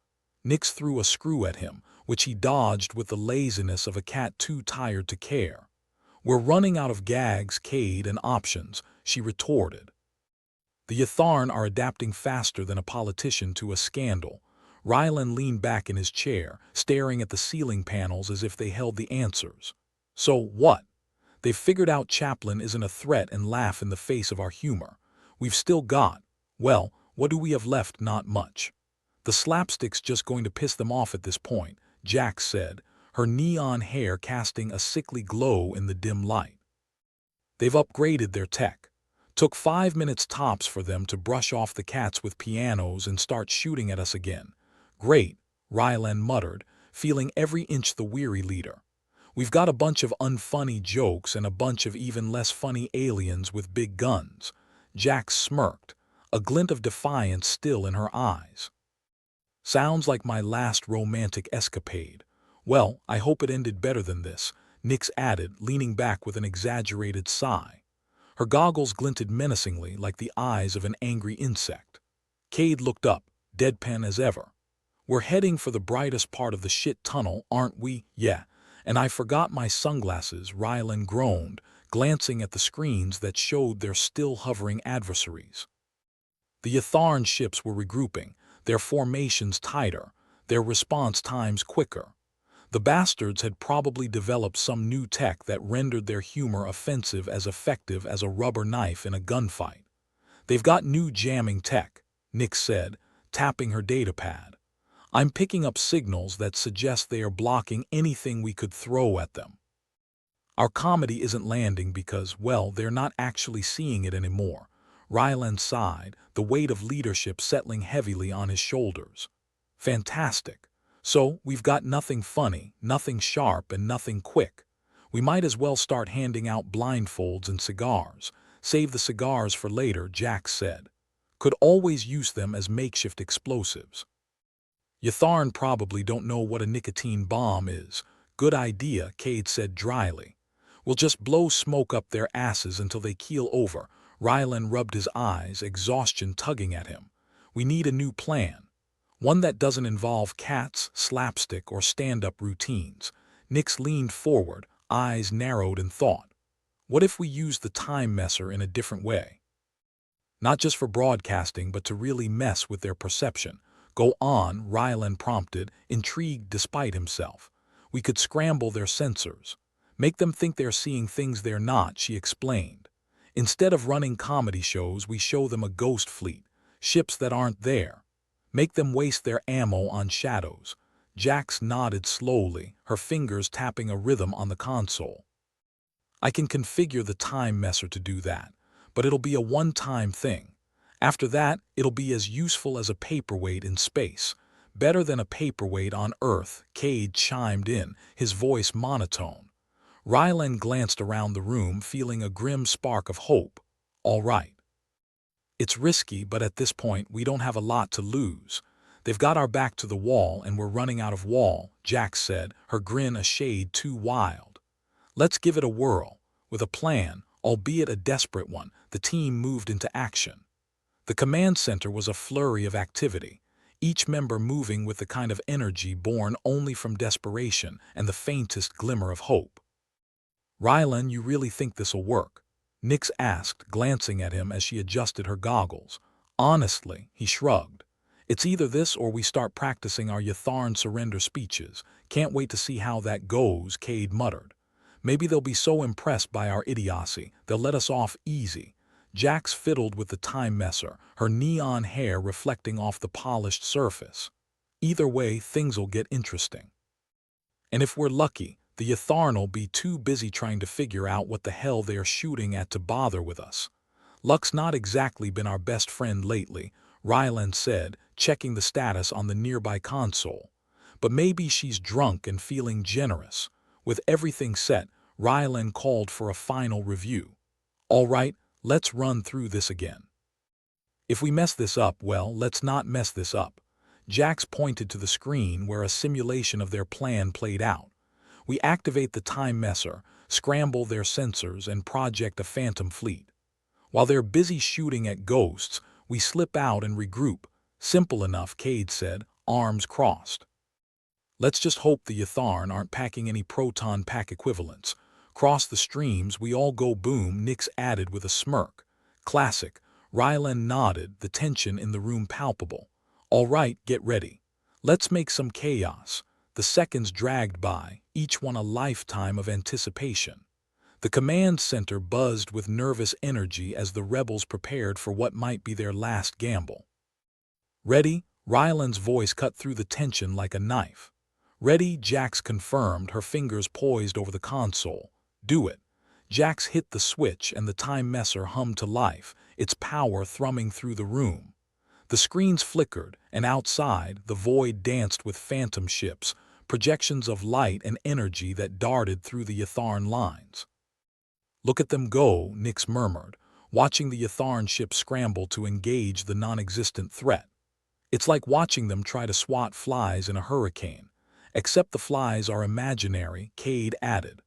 Nyx threw a screw at him, which he dodged with the laziness of a cat too tired to care. "We're running out of gags, Cade, and options," she retorted. "The Yatharn are adapting faster than a politician to a scandal." Rylan leaned back in his chair, staring at the ceiling panels as if they held the answers. "So what? They've figured out Chaplin isn't a threat and laugh in the face of our humor. We've still got, well, what do we have left? Not much. The slapstick's just going to piss them off at this point," Jax said, her neon hair casting a sickly glow in the dim light. "They've upgraded their tech. Took 5 minutes tops for them to brush off the cats with pianos and start shooting at us again. Great," Rylan muttered, feeling every inch the weary leader. "We've got a bunch of unfunny jokes and a bunch of even less funny aliens with big guns." Jax smirked, a glint of defiance still in her eyes. "Sounds like my last romantic escapade. Well, I hope it ended better than this," Nyx added, leaning back with an exaggerated sigh. Her goggles glinted menacingly like the eyes of an angry insect. Cade looked up, deadpan as ever. "We're heading for the brightest part of the shit tunnel, aren't we?" "Yeah. And I forgot my sunglasses," Rylan groaned, glancing at the screens that showed their still hovering adversaries. The Yatharn ships were regrouping, their formations tighter, their response times quicker. The bastards had probably developed some new tech that rendered their humor offensive as effective as a rubber knife in a gunfight. "They've got new jamming tech," Nyx said, tapping her datapad. "I'm picking up signals that suggest they are blocking anything we could throw at them. Our comedy isn't landing because, well, they're not actually seeing it anymore." Rylan sighed, the weight of leadership settling heavily on his shoulders. "Fantastic. So, we've got nothing funny, nothing sharp, and nothing quick. We might as well start handing out blindfolds and cigars. Save the cigars for later," Jax said. "Could always use them as makeshift explosives." "Yatharn probably don't know what a nicotine bomb is." "Good idea," Cade said dryly. "We'll just blow smoke up their asses until they keel over." Rylan rubbed his eyes, exhaustion tugging at him. "We need a new plan." One that doesn't involve cats, slapstick, or stand-up routines. Nix leaned forward, eyes narrowed in thought. What if we use the time messer in a different way? Not just for broadcasting, but to really mess with their perception. Go on, Rylan prompted, intrigued despite himself. We could scramble their sensors. Make them think they're seeing things they're not, she explained. Instead of running comedy shows, we show them a ghost fleet, ships that aren't there. Make them waste their ammo on shadows. Jax nodded slowly, her fingers tapping a rhythm on the console. I can configure the time messer to do that, but it'll be a one-time thing. After that, it'll be as useful as a paperweight in space. Better than a paperweight on Earth, Cade chimed in, his voice monotone. Rylan glanced around the room, feeling a grim spark of hope. All right. It's risky, but at this point, we don't have a lot to lose. They've got our back to the wall, and we're running out of wall, Jax said, her grin a shade too wild. Let's give it a whirl. With a plan, albeit a desperate one, the team moved into action. The command center was a flurry of activity, each member moving with the kind of energy born only from desperation and the faintest glimmer of hope. Rylan, you really think this'll work? Nix asked, glancing at him as she adjusted her goggles. Honestly, he shrugged. It's either this or we start practicing our Yatharn surrender speeches. Can't wait to see how that goes, Cade muttered. Maybe they'll be so impressed by our idiocy, they'll let us off easy. Jax fiddled with the time messer, her neon hair reflecting off the polished surface. Either way, things'll get interesting. And if we're lucky, the Yatharn'll be too busy trying to figure out what the hell they're shooting at to bother with us. Luck's not exactly been our best friend lately, Rylan said, checking the status on the nearby console. But maybe she's drunk and feeling generous. With everything set, Rylan called for a final review. All right, let's run through this again. If we mess this up, well, let's not mess this up. Jax pointed to the screen where a simulation of their plan played out. We activate the time messer, scramble their sensors, and project a phantom fleet. While they're busy shooting at ghosts, we slip out and regroup. Simple enough, Cade said, arms crossed. Let's just hope the Yatharn aren't packing any proton pack equivalents. Cross the streams, we all go boom, Nix added with a smirk. Classic. Rylan nodded, the tension in the room palpable. All right, get ready. Let's make some chaos. The seconds dragged by, each one a lifetime of anticipation. The command center buzzed with nervous energy as the rebels prepared for what might be their last gamble. Ready? Rylan's voice cut through the tension like a knife. Ready, Jax confirmed, her fingers poised over the console. Do it. Jax hit the switch and the time messer hummed to life, its power thrumming through the room. The screens flickered, and outside, the void danced with phantom ships, projections of light and energy that darted through the Yatharn lines. Look at them go, Nix murmured, watching the Yatharn ship scramble to engage the non-existent threat. It's like watching them try to swat flies in a hurricane. Except the flies are imaginary, Cade added.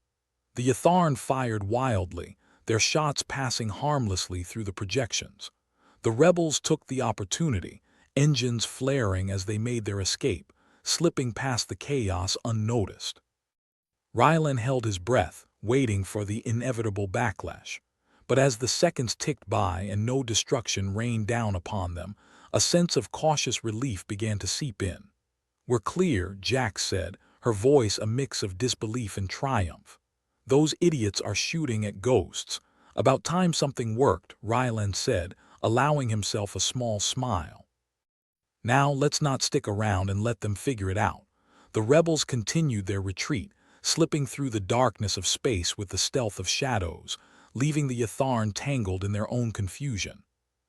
The Yatharn fired wildly, their shots passing harmlessly through the projections. The rebels took the opportunity, engines flaring as they made their escape, slipping past the chaos unnoticed. Rylan held his breath, waiting for the inevitable backlash. But as the seconds ticked by and no destruction rained down upon them, a sense of cautious relief began to seep in. We're clear, Jax said, her voice a mix of disbelief and triumph. Those idiots are shooting at ghosts. About time something worked, Rylan said, allowing himself a small smile. Now let's not stick around and let them figure it out. The rebels continued their retreat, slipping through the darkness of space with the stealth of shadows, leaving the Yatharn tangled in their own confusion.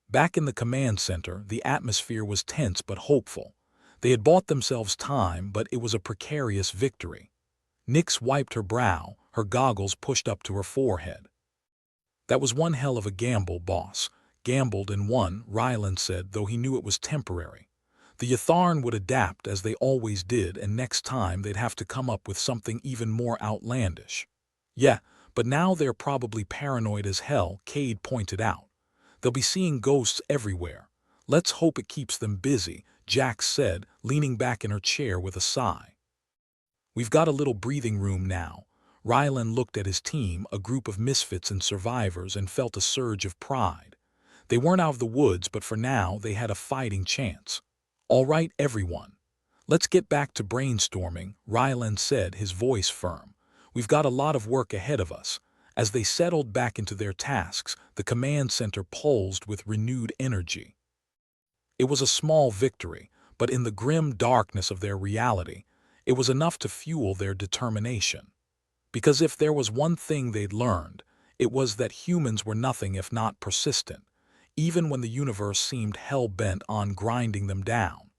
Back in the command center, the atmosphere was tense but hopeful. They had bought themselves time, but it was a precarious victory. Nix wiped her brow, her goggles pushed up to her forehead. That was one hell of a gamble, boss. Gambled and won, Rylan said, though he knew it was temporary. The Yatharn would adapt as they always did, and next time they'd have to come up with something even more outlandish. Yeah, but now they're probably paranoid as hell, Cade pointed out. They'll be seeing ghosts everywhere. Let's hope it keeps them busy, Jax said, leaning back in her chair with a sigh. We've got a little breathing room now. Rylan looked at his team, a group of misfits and survivors, and felt a surge of pride. They weren't out of the woods, but for now they had a fighting chance. All right, everyone. Let's get back to brainstorming, Rylan said, his voice firm. We've got a lot of work ahead of us. As they settled back into their tasks, the command center pulsed with renewed energy. It was a small victory, but in the grim darkness of their reality, it was enough to fuel their determination. Because if there was one thing they'd learned, it was that humans were nothing if not persistent, even when the universe seemed hell-bent on grinding them down.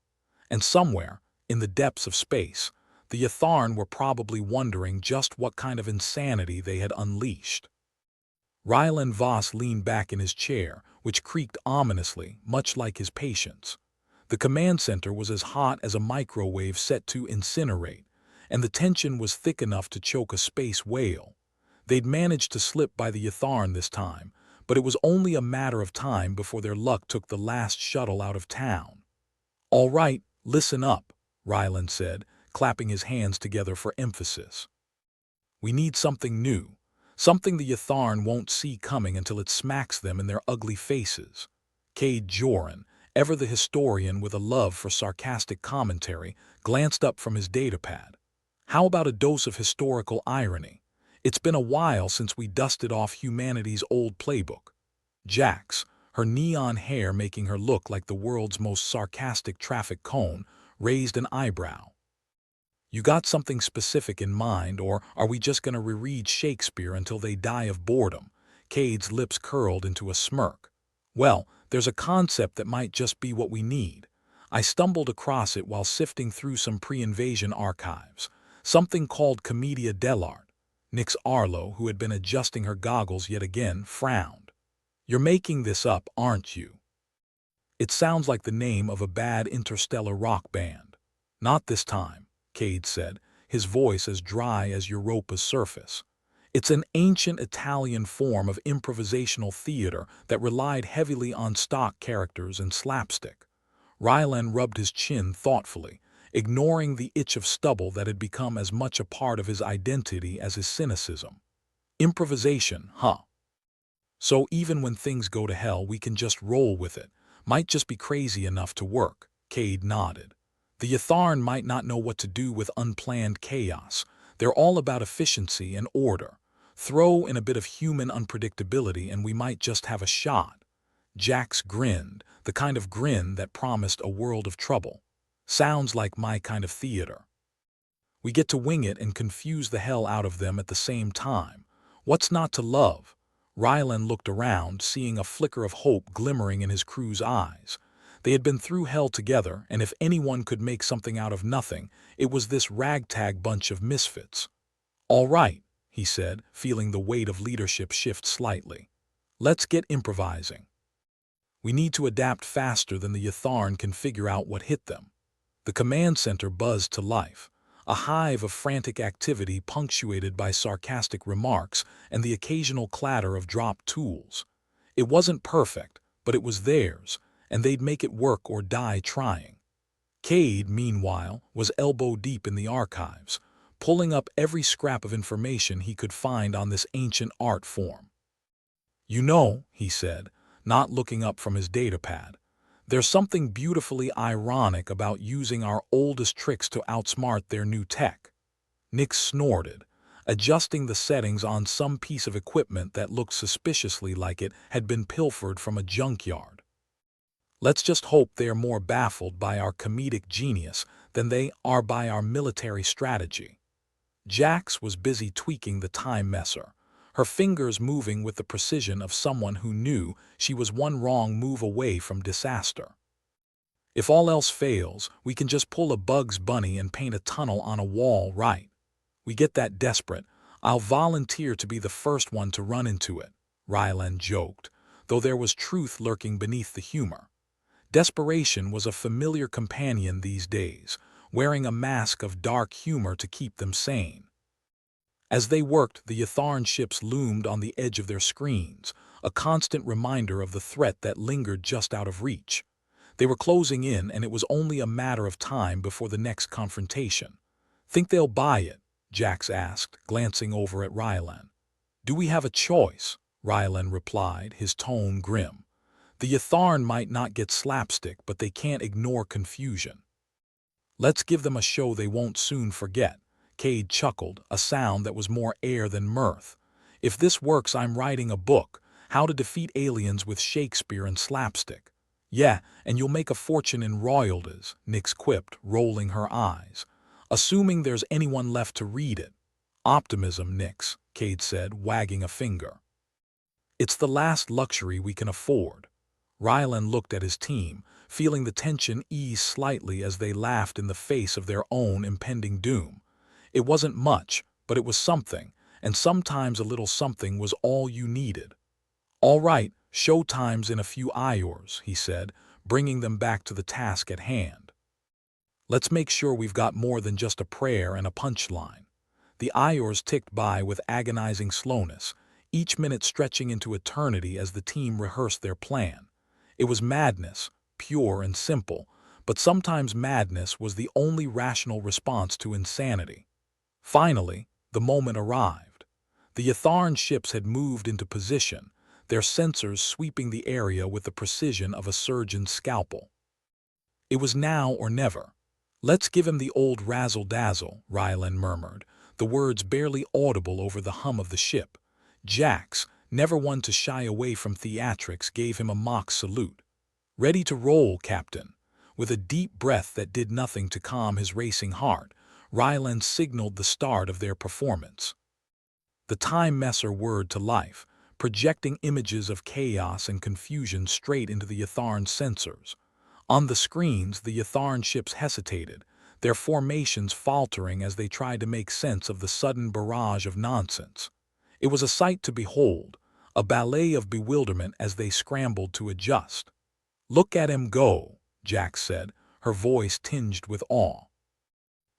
And somewhere, in the depths of space, the Yatharn were probably wondering just what kind of insanity they had unleashed. Rylan Voss leaned back in his chair, which creaked ominously, much like his patience. The command center was as hot as a microwave set to incinerate, and the tension was thick enough to choke a space whale. They'd managed to slip by the Yatharn this time, but it was only a matter of time before their luck took the last shuttle out of town. All right, listen up, Rylan said, clapping his hands together for emphasis. We need something new, something the Yatharn won't see coming until it smacks them in their ugly faces. Cade Joran, ever the historian with a love for sarcastic commentary, glanced up from his datapad. How about a dose of historical irony? It's been a while since we dusted off humanity's old playbook. Jax, her neon hair making her look like the world's most sarcastic traffic cone, raised an eyebrow. You got something specific in mind, or are we just going to reread Shakespeare until they die of boredom? Cade's lips curled into a smirk. Well, there's a concept that might just be what we need. I stumbled across it while sifting through some pre-invasion archives. Something called Commedia dell'arte. Nix Arlo, who had been adjusting her goggles yet again, frowned. You're making this up, aren't you? It sounds like the name of a bad interstellar rock band. Not this time, Cade said, his voice as dry as Europa's surface. It's an ancient Italian form of improvisational theater that relied heavily on stock characters and slapstick. Rylan rubbed his chin thoughtfully, ignoring the itch of stubble that had become as much a part of his identity as his cynicism. Improvisation, huh? So even when things go to hell, we can just roll with it. Might just be crazy enough to work, Cade nodded. The Yatharn might not know what to do with unplanned chaos. They're all about efficiency and order. Throw in a bit of human unpredictability and we might just have a shot. Jax grinned, the kind of grin that promised a world of trouble. Sounds like my kind of theater. We get to wing it and confuse the hell out of them at the same time. What's not to love? Rylan looked around, seeing a flicker of hope glimmering in his crew's eyes. They had been through hell together, and if anyone could make something out of nothing, it was this ragtag bunch of misfits. All right, he said, feeling the weight of leadership shift slightly. Let's get improvising. We need to adapt faster than the Yatharn can figure out what hit them. The command center buzzed to life, a hive of frantic activity punctuated by sarcastic remarks and the occasional clatter of dropped tools. It wasn't perfect, but it was theirs, and they'd make it work or die trying. Cade, meanwhile, was elbow-deep in the archives, pulling up every scrap of information he could find on this ancient art form. You know, he said, not looking up from his datapad, there's something beautifully ironic about using our oldest tricks to outsmart their new tech. Nix snorted, adjusting the settings on some piece of equipment that looked suspiciously like it had been pilfered from a junkyard. Let's just hope they are more baffled by our comedic genius than they are by our military strategy. Jax was busy tweaking the time messer, her fingers moving with the precision of someone who knew she was one wrong move away from disaster. If all else fails, we can just pull a Bugs Bunny and paint a tunnel on a wall, right? We get that desperate, I'll volunteer to be the first one to run into it, Rylan joked, though there was truth lurking beneath the humor. Desperation was a familiar companion these days, wearing a mask of dark humor to keep them sane. As they worked, the Yatharn ships loomed on the edge of their screens, a constant reminder of the threat that lingered just out of reach. They were closing in, and it was only a matter of time before the next confrontation. "Think they'll buy it?" Jax asked, glancing over at Rylan. "Do we have a choice?" Rylan replied, his tone grim. "The Yatharn might not get slapstick, but they can't ignore confusion." "Let's give them a show they won't soon forget," Cade chuckled, a sound that was more air than mirth. "If this works, I'm writing a book, How to Defeat Aliens with Shakespeare and Slapstick." "Yeah, and you'll make a fortune in royalties," Nyx quipped, rolling her eyes. "Assuming there's anyone left to read it." "Optimism, Nyx," Cade said, wagging a finger. "It's the last luxury we can afford." Rylan looked at his team, feeling the tension ease slightly as they laughed in the face of their own impending doom. It wasn't much, but it was something, and sometimes a little something was all you needed. "All right, showtime's in a few hours," he said, bringing them back to the task at hand. "Let's make sure we've got more than just a prayer and a punchline." The hours ticked by with agonizing slowness, each minute stretching into eternity as the team rehearsed their plan. It was madness, pure and simple, but sometimes madness was the only rational response to insanity. Finally, the moment arrived. The Yatharn ships had moved into position, their sensors sweeping the area with the precision of a surgeon's scalpel. It was now or never. "Let's give him the old razzle-dazzle," Rylan murmured, the words barely audible over the hum of the ship. Jax, never one to shy away from theatrics, gave him a mock salute. "Ready to roll, Captain." With a deep breath that did nothing to calm his racing heart, Rylan signaled the start of their performance. The time messer whirred to life, projecting images of chaos and confusion straight into the Yatharn sensors. On the screens, the Yatharn ships hesitated, their formations faltering as they tried to make sense of the sudden barrage of nonsense. It was a sight to behold, a ballet of bewilderment as they scrambled to adjust. "Look at him go," Jax said, her voice tinged with awe.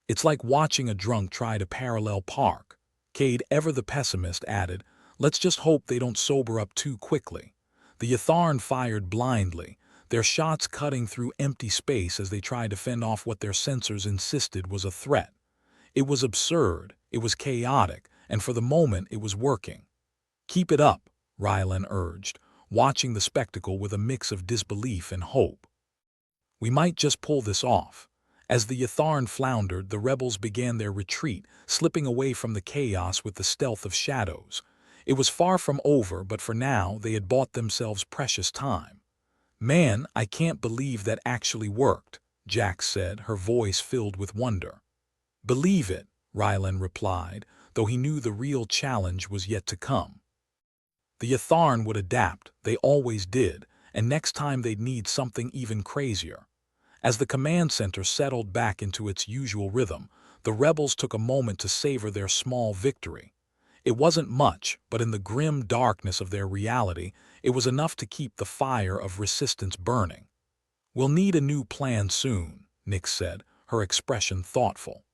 "It's like watching a drunk try to parallel park." Cade, ever the pessimist, added, "Let's just hope they don't sober up too quickly." The Yatharn fired blindly, their shots cutting through empty space as they tried to fend off what their sensors insisted was a threat. It was absurd, it was chaotic, and for the moment it was working. "Keep it up," Rylan urged, watching the spectacle with a mix of disbelief and hope. "We might just pull this off." As the Yatharn floundered, the rebels began their retreat, slipping away from the chaos with the stealth of shadows. It was far from over, but for now they had bought themselves precious time. "Man, I can't believe that actually worked," Jax said, her voice filled with wonder. "Believe it," Rylan replied, though he knew the real challenge was yet to come. The Yatharn would adapt, they always did, and next time they'd need something even crazier. As the command center settled back into its usual rhythm, the rebels took a moment to savor their small victory. It wasn't much, but in the grim darkness of their reality, it was enough to keep the fire of resistance burning. "We'll need a new plan soon," Nyx said, her expression thoughtful.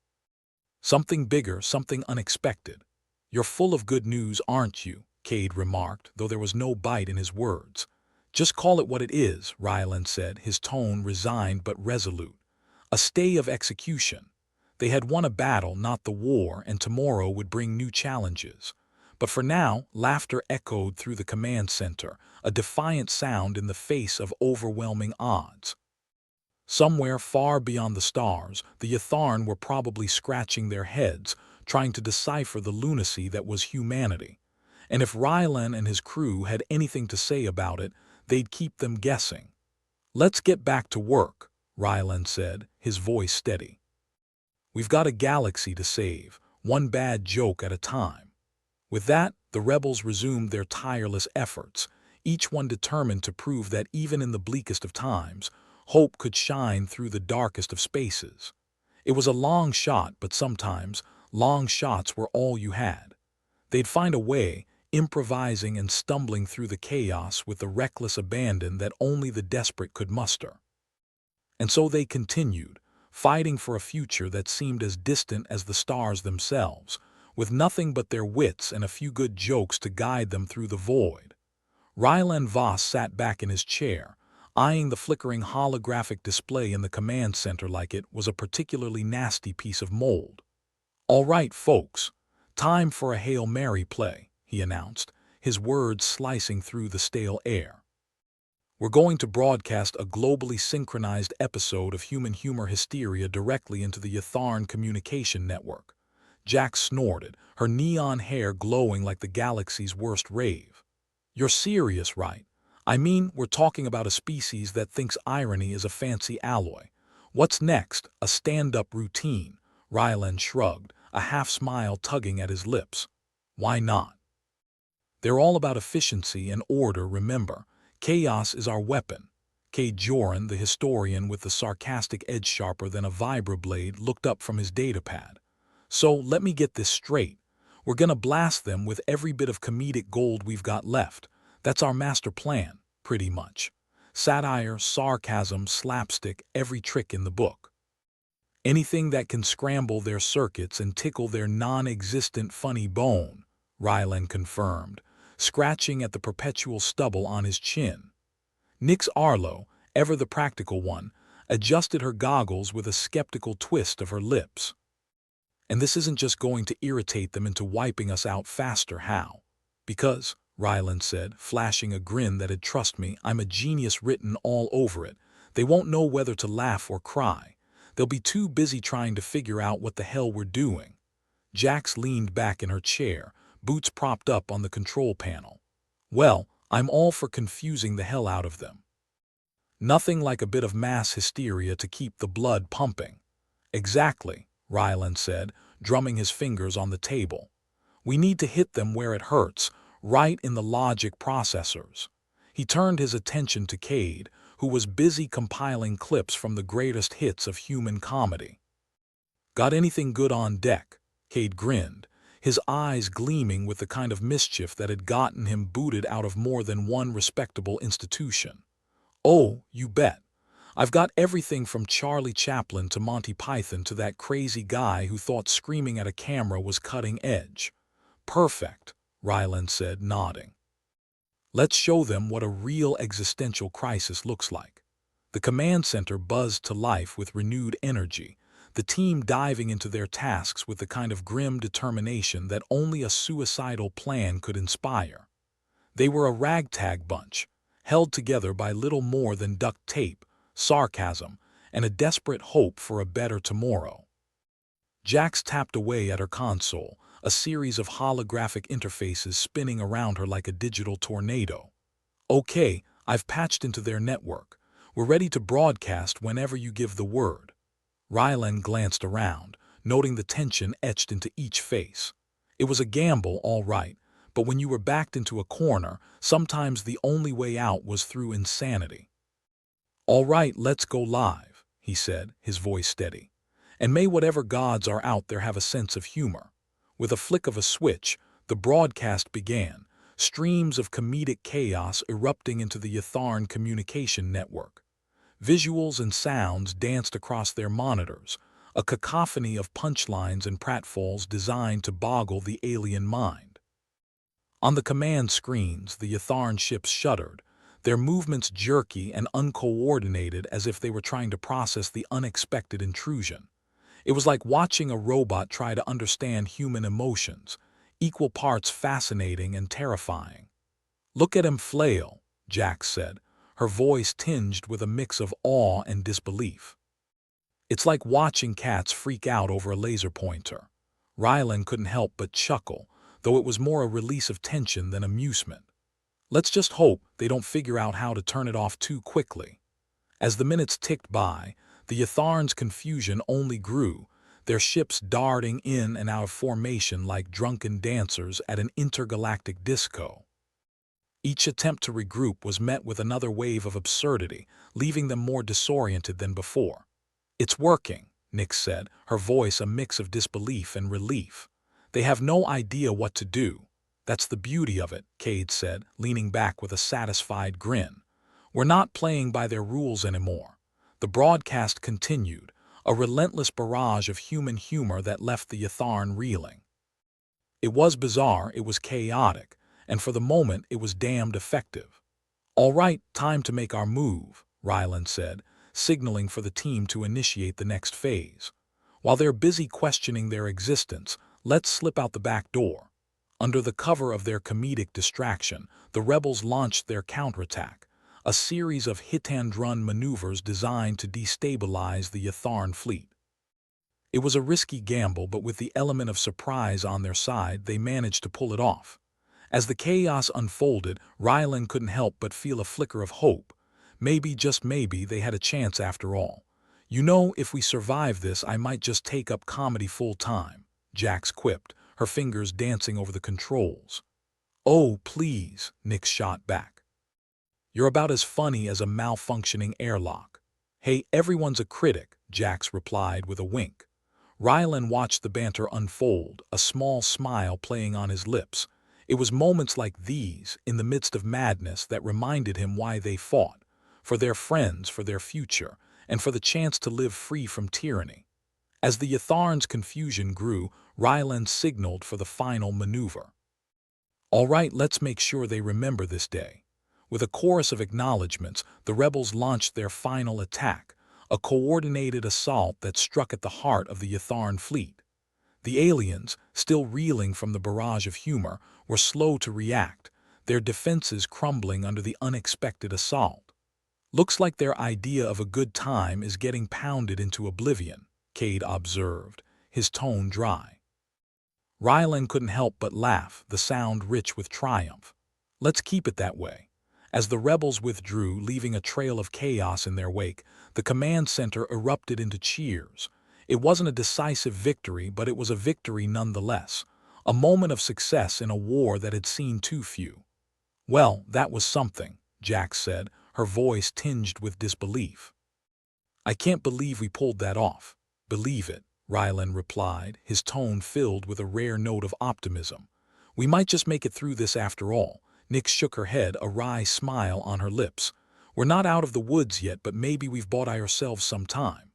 "Something bigger, something unexpected." "You're full of good news, aren't you?" Cade remarked, though there was no bite in his words. "Just call it what it is," Rylan said, his tone resigned but resolute. "A stay of execution." They had won a battle, not the war, and tomorrow would bring new challenges. But for now, laughter echoed through the command center, a defiant sound in the face of overwhelming odds. Somewhere far beyond the stars, the Yatharn were probably scratching their heads, trying to decipher the lunacy that was humanity. And if Rylan and his crew had anything to say about it, they'd keep them guessing. "Let's get back to work," Rylan said, his voice steady. "We've got a galaxy to save, one bad joke at a time." With that, the rebels resumed their tireless efforts, each one determined to prove that even in the bleakest of times, hope could shine through the darkest of spaces. It was a long shot, but sometimes long shots were all you had. They'd find a way, improvising and stumbling through the chaos with the reckless abandon that only the desperate could muster. And so they continued, fighting for a future that seemed as distant as the stars themselves, with nothing but their wits and a few good jokes to guide them through the void. Rylan Voss sat back in his chair, eyeing the flickering holographic display in the command center like it was a particularly nasty piece of mold. "All right, folks, time for a Hail Mary play," he announced, his words slicing through the stale air. "We're going to broadcast a globally synchronized episode of human humor hysteria directly into the Yatharn communication network." Jack snorted, her neon hair glowing like the galaxy's worst rave. "You're serious, right? I mean, we're talking about a species that thinks irony is a fancy alloy. What's next? A stand-up routine?" Rylan shrugged, a half-smile tugging at his lips. "Why not? They're all about efficiency and order, remember. Chaos is our weapon." Cade Joran, the historian with the sarcastic edge sharper than a vibroblade, looked up from his datapad. "So, let me get this straight. We're gonna blast them with every bit of comedic gold we've got left. That's our master plan, pretty much. Satire, sarcasm, slapstick, every trick in the book. Anything that can scramble their circuits and tickle their non-existent funny bone," Rylan confirmed, scratching at the perpetual stubble on his chin. Nix Arlo, ever the practical one, adjusted her goggles with a skeptical twist of her lips. "And this isn't just going to irritate them into wiping us out faster, how? Because," Rylan said, flashing a grin that had, "trust me, I'm a genius written all over it, they won't know whether to laugh or cry. They'll be too busy trying to figure out what the hell we're doing." Jax leaned back in her chair, boots propped up on the control panel. "Well, I'm all for confusing the hell out of them. Nothing like a bit of mass hysteria to keep the blood pumping." "Exactly," Rylan said, drumming his fingers on the table. "We need to hit them where it hurts, right in the logic processors." He turned his attention to Cade, who was busy compiling clips from the greatest hits of human comedy. "Got anything good on deck?" Cade grinned, his eyes gleaming with the kind of mischief that had gotten him booted out of more than one respectable institution. "Oh, you bet. I've got everything from Charlie Chaplin to Monty Python to that crazy guy who thought screaming at a camera was cutting edge." "Perfect," Rylan said, nodding. "Let's show them what a real existential crisis looks like." The command center buzzed to life with renewed energy, the team diving into their tasks with the kind of grim determination that only a suicidal plan could inspire. They were a ragtag bunch, held together by little more than duct tape, sarcasm, and a desperate hope for a better tomorrow. Jax tapped away at her console, a series of holographic interfaces spinning around her like a digital tornado. "Okay, I've patched into their network. We're ready to broadcast whenever you give the word." Rylan glanced around, noting the tension etched into each face. It was a gamble, all right, but when you were backed into a corner, sometimes the only way out was through insanity. "All right, let's go live," he said, his voice steady. "And may whatever gods are out there have a sense of humor." With a flick of a switch, the broadcast began, streams of comedic chaos erupting into the Yatharn communication network. Visuals and sounds danced across their monitors, a cacophony of punchlines and pratfalls designed to boggle the alien mind. On the command screens, the Yatharn ships shuddered, their movements jerky and uncoordinated as if they were trying to process the unexpected intrusion. It was like watching a robot try to understand human emotions, equal parts fascinating and terrifying. "Look at him flail," Jax said, her voice tinged with a mix of awe and disbelief. "It's like watching cats freak out over a laser pointer." Rylan couldn't help but chuckle, though it was more a release of tension than amusement. "Let's just hope they don't figure out how to turn it off too quickly." As the minutes ticked by, the Yatharn's confusion only grew, their ships darting in and out of formation like drunken dancers at an intergalactic disco. Each attempt to regroup was met with another wave of absurdity, leaving them more disoriented than before. "It's working," Nix said, her voice a mix of disbelief and relief. "They have no idea what to do." "That's the beauty of it," Cade said, leaning back with a satisfied grin. "We're not playing by their rules anymore." The broadcast continued, a relentless barrage of human humor that left the Yatharn reeling. It was bizarre, it was chaotic, and for the moment it was damned effective. All right, time to make our move, Ryland said, signaling for the team to initiate the next phase. While they're busy questioning their existence, let's slip out the back door. Under the cover of their comedic distraction, the rebels launched their counterattack, a series of hit-and-run maneuvers designed to destabilize the Yatharn fleet. It was a risky gamble, but with the element of surprise on their side, they managed to pull it off. As the chaos unfolded, Ryland couldn't help but feel a flicker of hope. Maybe, just maybe, they had a chance after all. You know, if we survive this, I might just take up comedy full-time, Jax quipped, her fingers dancing over the controls. Oh, please, Nick shot back. You're about as funny as a malfunctioning airlock. Hey, everyone's a critic, Jax replied with a wink. Ryland watched the banter unfold, a small smile playing on his lips. It was moments like these, in the midst of madness, that reminded him why they fought. For their friends, for their future, and for the chance to live free from tyranny. As the Yatharn's confusion grew, Ryland signaled for the final maneuver. All right, let's make sure they remember this day. With a chorus of acknowledgments, the rebels launched their final attack, a coordinated assault that struck at the heart of the Yatharn fleet. The aliens, still reeling from the barrage of humor, were slow to react, their defenses crumbling under the unexpected assault. Looks like their idea of a good time is getting pounded into oblivion, Cade observed, his tone dry. Ryland couldn't help but laugh, the sound rich with triumph. Let's keep it that way. As the rebels withdrew, leaving a trail of chaos in their wake, the command center erupted into cheers. It wasn't a decisive victory, but it was a victory nonetheless, a moment of success in a war that had seen too few. Well, that was something, Jax said, her voice tinged with disbelief. I can't believe we pulled that off. Believe it, Ryland replied, his tone filled with a rare note of optimism. We might just make it through this after all. Nick shook her head, a wry smile on her lips. We're not out of the woods yet, but maybe we've bought ourselves some time.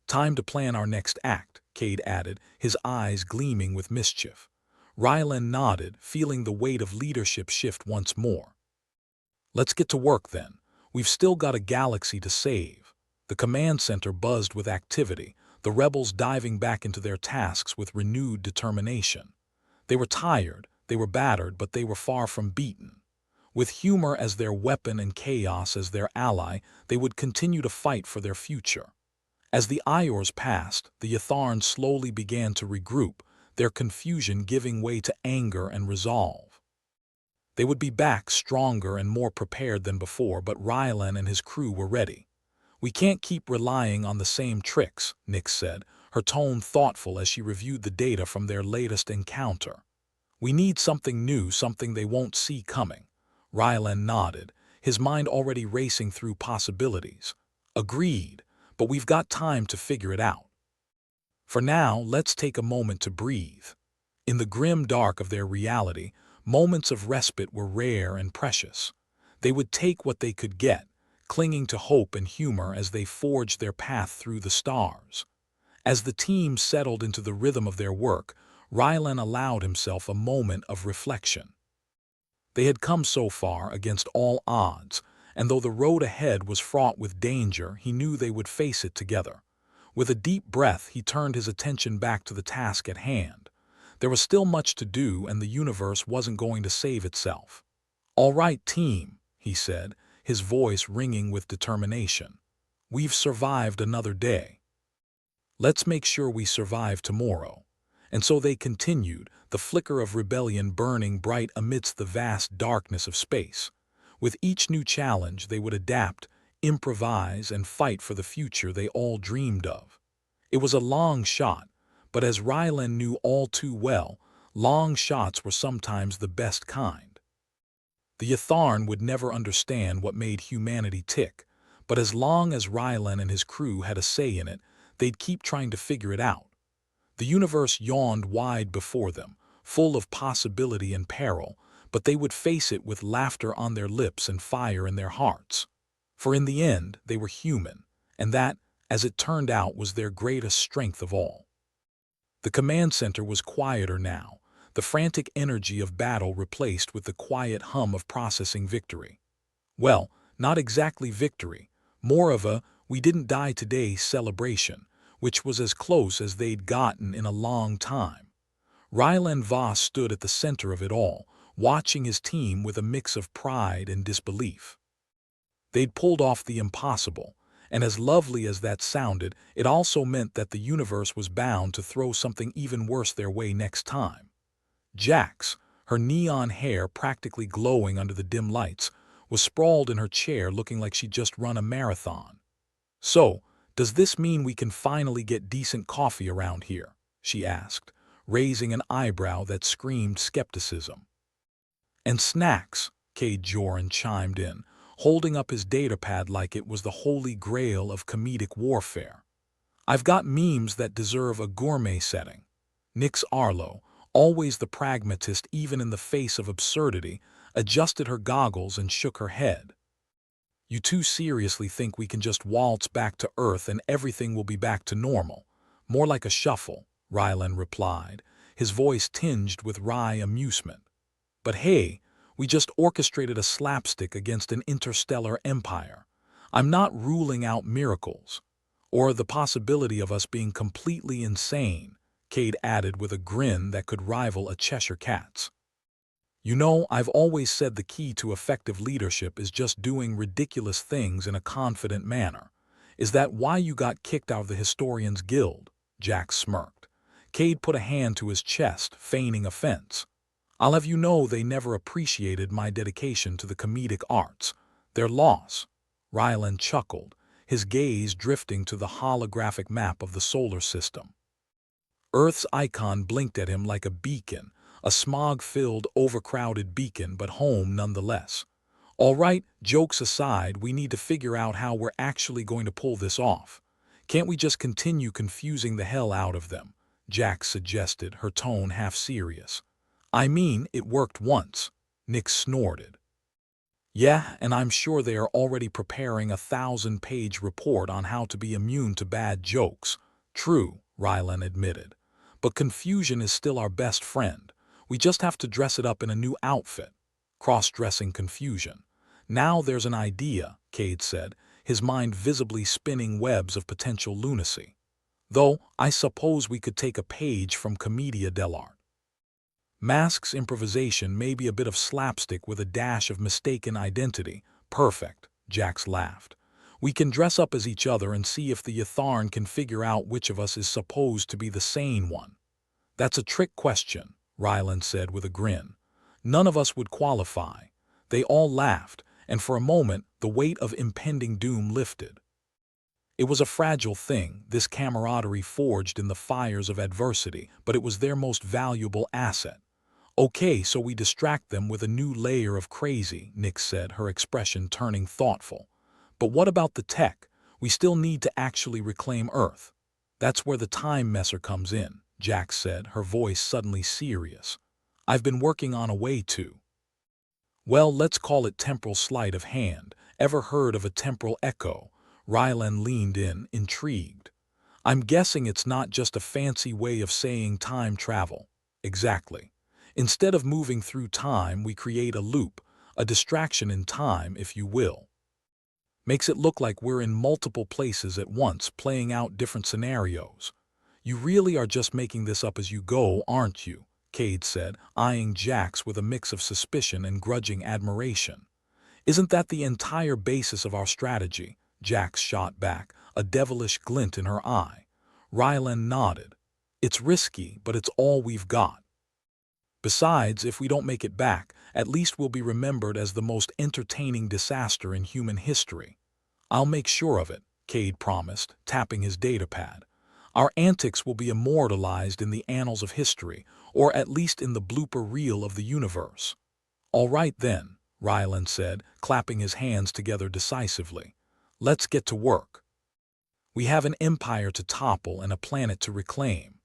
Time to plan our next act, Cade added, his eyes gleaming with mischief. Ryland nodded, feeling the weight of leadership shift once more. Let's get to work then. We've still got a galaxy to save. The command center buzzed with activity, the rebels diving back into their tasks with renewed determination. They were tired, they were battered, but they were far from beaten. With humor as their weapon and chaos as their ally, they would continue to fight for their future. As the Iors passed, the Yatharn slowly began to regroup, their confusion giving way to anger and resolve. They would be back stronger and more prepared than before, but Ryland and his crew were ready. We can't keep relying on the same tricks, Nick said, her tone thoughtful as she reviewed the data from their latest encounter. We need something new, something they won't see coming. Ryland nodded, his mind already racing through possibilities. Agreed, but we've got time to figure it out. For now, let's take a moment to breathe. In the grim dark of their reality, moments of respite were rare and precious. They would take what they could get, clinging to hope and humor as they forged their path through the stars. As the team settled into the rhythm of their work, Ryland allowed himself a moment of reflection. They had come so far against all odds, and though the road ahead was fraught with danger, he knew they would face it together. With a deep breath, he turned his attention back to the task at hand. There was still much to do, and the universe wasn't going to save itself. All right, team, he said, his voice ringing with determination. We've survived another day. Let's make sure we survive tomorrow. And so they continued, the flicker of rebellion burning bright amidst the vast darkness of space. With each new challenge, they would adapt, improvise, and fight for the future they all dreamed of. It was a long shot, but as Ryland knew all too well, long shots were sometimes the best kind. The Yatharn would never understand what made humanity tick, but as long as Ryland and his crew had a say in it, they'd keep trying to figure it out. The universe yawned wide before them, full of possibility and peril, but they would face it with laughter on their lips and fire in their hearts. For in the end, they were human, and that, as it turned out, was their greatest strength of all. The command center was quieter now, the frantic energy of battle replaced with the quiet hum of processing victory. Well, not exactly victory, more of a "we didn't die today" celebration, which was as close as they'd gotten in a long time. Ryland Voss stood at the center of it all, watching his team with a mix of pride and disbelief. They'd pulled off the impossible, and as lovely as that sounded, it also meant that the universe was bound to throw something even worse their way next time. Jax, her neon hair practically glowing under the dim lights, was sprawled in her chair looking like she'd just run a marathon. "So, does this mean we can finally get decent coffee around here?" she asked, raising an eyebrow that screamed skepticism. "And snacks," Cade Joran chimed in, holding up his datapad like it was the holy grail of comedic warfare. "I've got memes that deserve a gourmet setting." Nix Arlo, always the pragmatist even in the face of absurdity, adjusted her goggles and shook her head. "You two seriously think we can just waltz back to Earth and everything will be back to normal? More like a shuffle," Rylan replied, his voice tinged with wry amusement. "But hey, we just orchestrated a slapstick against an interstellar empire. I'm not ruling out miracles. Or the possibility of us being completely insane," Cade added with a grin that could rival a Cheshire cat's. "You know, I've always said the key to effective leadership is just doing ridiculous things in a confident manner. Is that why you got kicked out of the Historians Guild?" Jack smirked. Cade put a hand to his chest, feigning offense. "I'll have you know they never appreciated my dedication to the comedic arts. Their loss." Ryland chuckled, his gaze drifting to the holographic map of the solar system. Earth's icon blinked at him like a beacon, a smog-filled, overcrowded beacon, but home nonetheless. "All right, jokes aside, we need to figure out how we're actually going to pull this off. Can't we just continue confusing the hell out of them?" Jack suggested, her tone half serious. "I mean, it worked once," Nick snorted. "Yeah, and I'm sure they are already preparing a 1,000-page report on how to be immune to bad jokes." "True," Rylan admitted. "But confusion is still our best friend. We just have to dress it up in a new outfit." Cross-dressing confusion. "Now there's an idea," Cade said, his mind visibly spinning webs of potential lunacy. "Though, I suppose we could take a page from Commedia dell'arte. Mask's improvisation may be a bit of slapstick with a dash of mistaken identity." "Perfect," Jax laughed. "We can dress up as each other and see if the Yatharn can figure out which of us is supposed to be the sane one." "That's a trick question," Ryland said with a grin. "None of us would qualify." They all laughed, and for a moment the weight of impending doom lifted. It was a fragile thing, this camaraderie forged in the fires of adversity, but it was their most valuable asset. "Okay, so we distract them with a new layer of crazy," Nick said, her expression turning thoughtful. "But what about the tech? We still need to actually reclaim Earth." "That's where the time messer comes in," Jack said, her voice suddenly serious. "I've been working on a way to. Well, let's call it temporal sleight of hand. Ever heard of a temporal echo?" Rylan leaned in, intrigued. "I'm guessing it's not just a fancy way of saying time travel." "Exactly. Instead of moving through time, we create a loop, a distraction in time, if you will. Makes it look like we're in multiple places at once, playing out different scenarios." "You really are just making this up as you go, aren't you?" Cade said, eyeing Jax with a mix of suspicion and grudging admiration. "Isn't that the entire basis of our strategy?" Jax shot back, a devilish glint in her eye. Rylan nodded. "It's risky, but it's all we've got. Besides, if we don't make it back, at least we'll be remembered as the most entertaining disaster in human history." "I'll make sure of it," Cade promised, tapping his datapad. "Our antics will be immortalized in the annals of history, or at least in the blooper reel of the universe." "All right then," Ryland said, clapping his hands together decisively. "Let's get to work. We have an empire to topple and a planet to reclaim."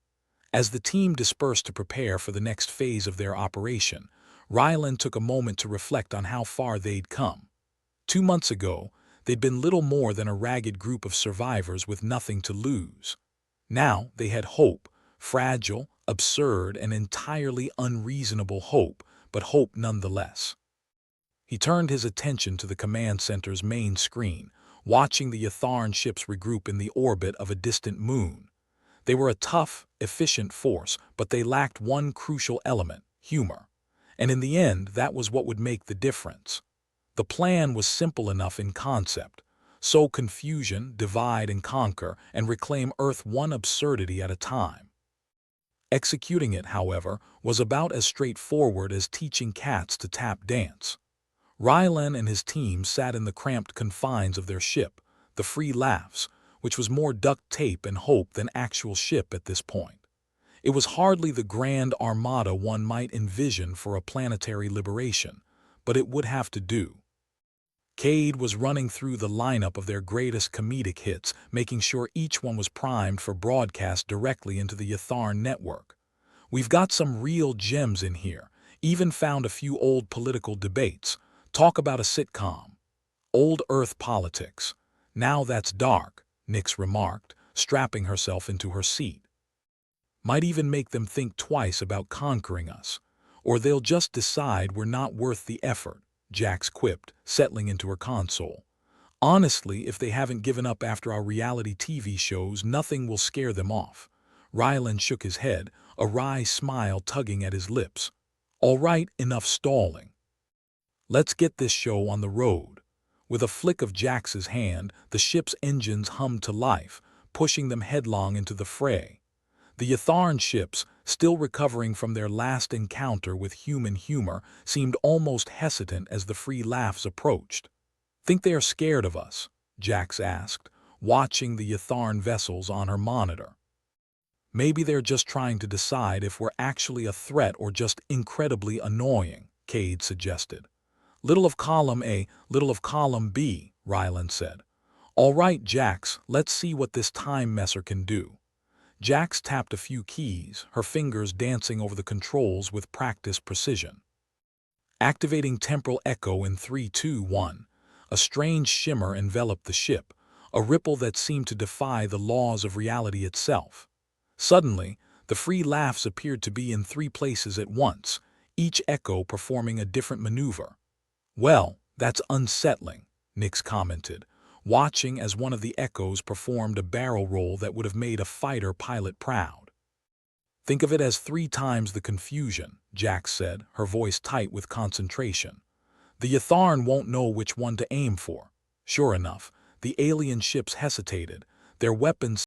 As the team dispersed to prepare for the next phase of their operation, Ryland took a moment to reflect on how far they'd come. 2 months ago, they'd been little more than a ragged group of survivors with nothing to lose. Now they had hope, fragile, absurd, and entirely unreasonable hope, but hope nonetheless. He turned his attention to the command center's main screen, watching the Yatharn ships regroup in the orbit of a distant moon. They were a tough, efficient force, but they lacked one crucial element: humor. And in the end, that was what would make the difference. The plan was simple enough in concept: sow confusion, divide and conquer, and reclaim Earth one absurdity at a time. Executing it, however, was about as straightforward as teaching cats to tap dance. Rylan and his team sat in the cramped confines of their ship, the Free Laughs, which was more duct tape and hope than actual ship at this point. It was hardly the grand armada one might envision for a planetary liberation, but it would have to do. Cade was running through the lineup of their greatest comedic hits, making sure each one was primed for broadcast directly into the Yatharn network. We've got some real gems in here, even found a few old political debates. Talk about a sitcom. Old Earth politics. Now that's dark, Nyx remarked, strapping herself into her seat. Might even make them think twice about conquering us. Or they'll just decide we're not worth the effort, Jax quipped, settling into her console. Honestly, if they haven't given up after our reality TV shows, nothing will scare them off. Rylan shook his head, a wry smile tugging at his lips. All right, enough stalling. Let's get this show on the road. With a flick of Jax's hand, the ship's engines hummed to life, pushing them headlong into the fray. The Yatharn ships, still recovering from their last encounter with human humor, seemed almost hesitant as the Free Laughs approached. Think they are scared of us? Jax asked, watching the Yatharn vessels on her monitor. Maybe they're just trying to decide if we're actually a threat or just incredibly annoying, Cade suggested. Little of column A, little of column B, Rylan said. All right, Jax, let's see what this time messer can do. Jax tapped a few keys, her fingers dancing over the controls with practiced precision. Activating temporal echo in 3, 2, 1. A strange shimmer enveloped the ship, a ripple that seemed to defy the laws of reality itself. Suddenly, the Free Laughs appeared to be in 3 places at once, each echo performing a different maneuver. Well, that's unsettling, Nyx commented, watching as one of the echoes performed a barrel roll that would have made a fighter pilot proud. Think of it as 3 times the confusion, Jax said, her voice tight with concentration. The Yatharn won't know which one to aim for. Sure enough, the alien ships hesitated, their weapons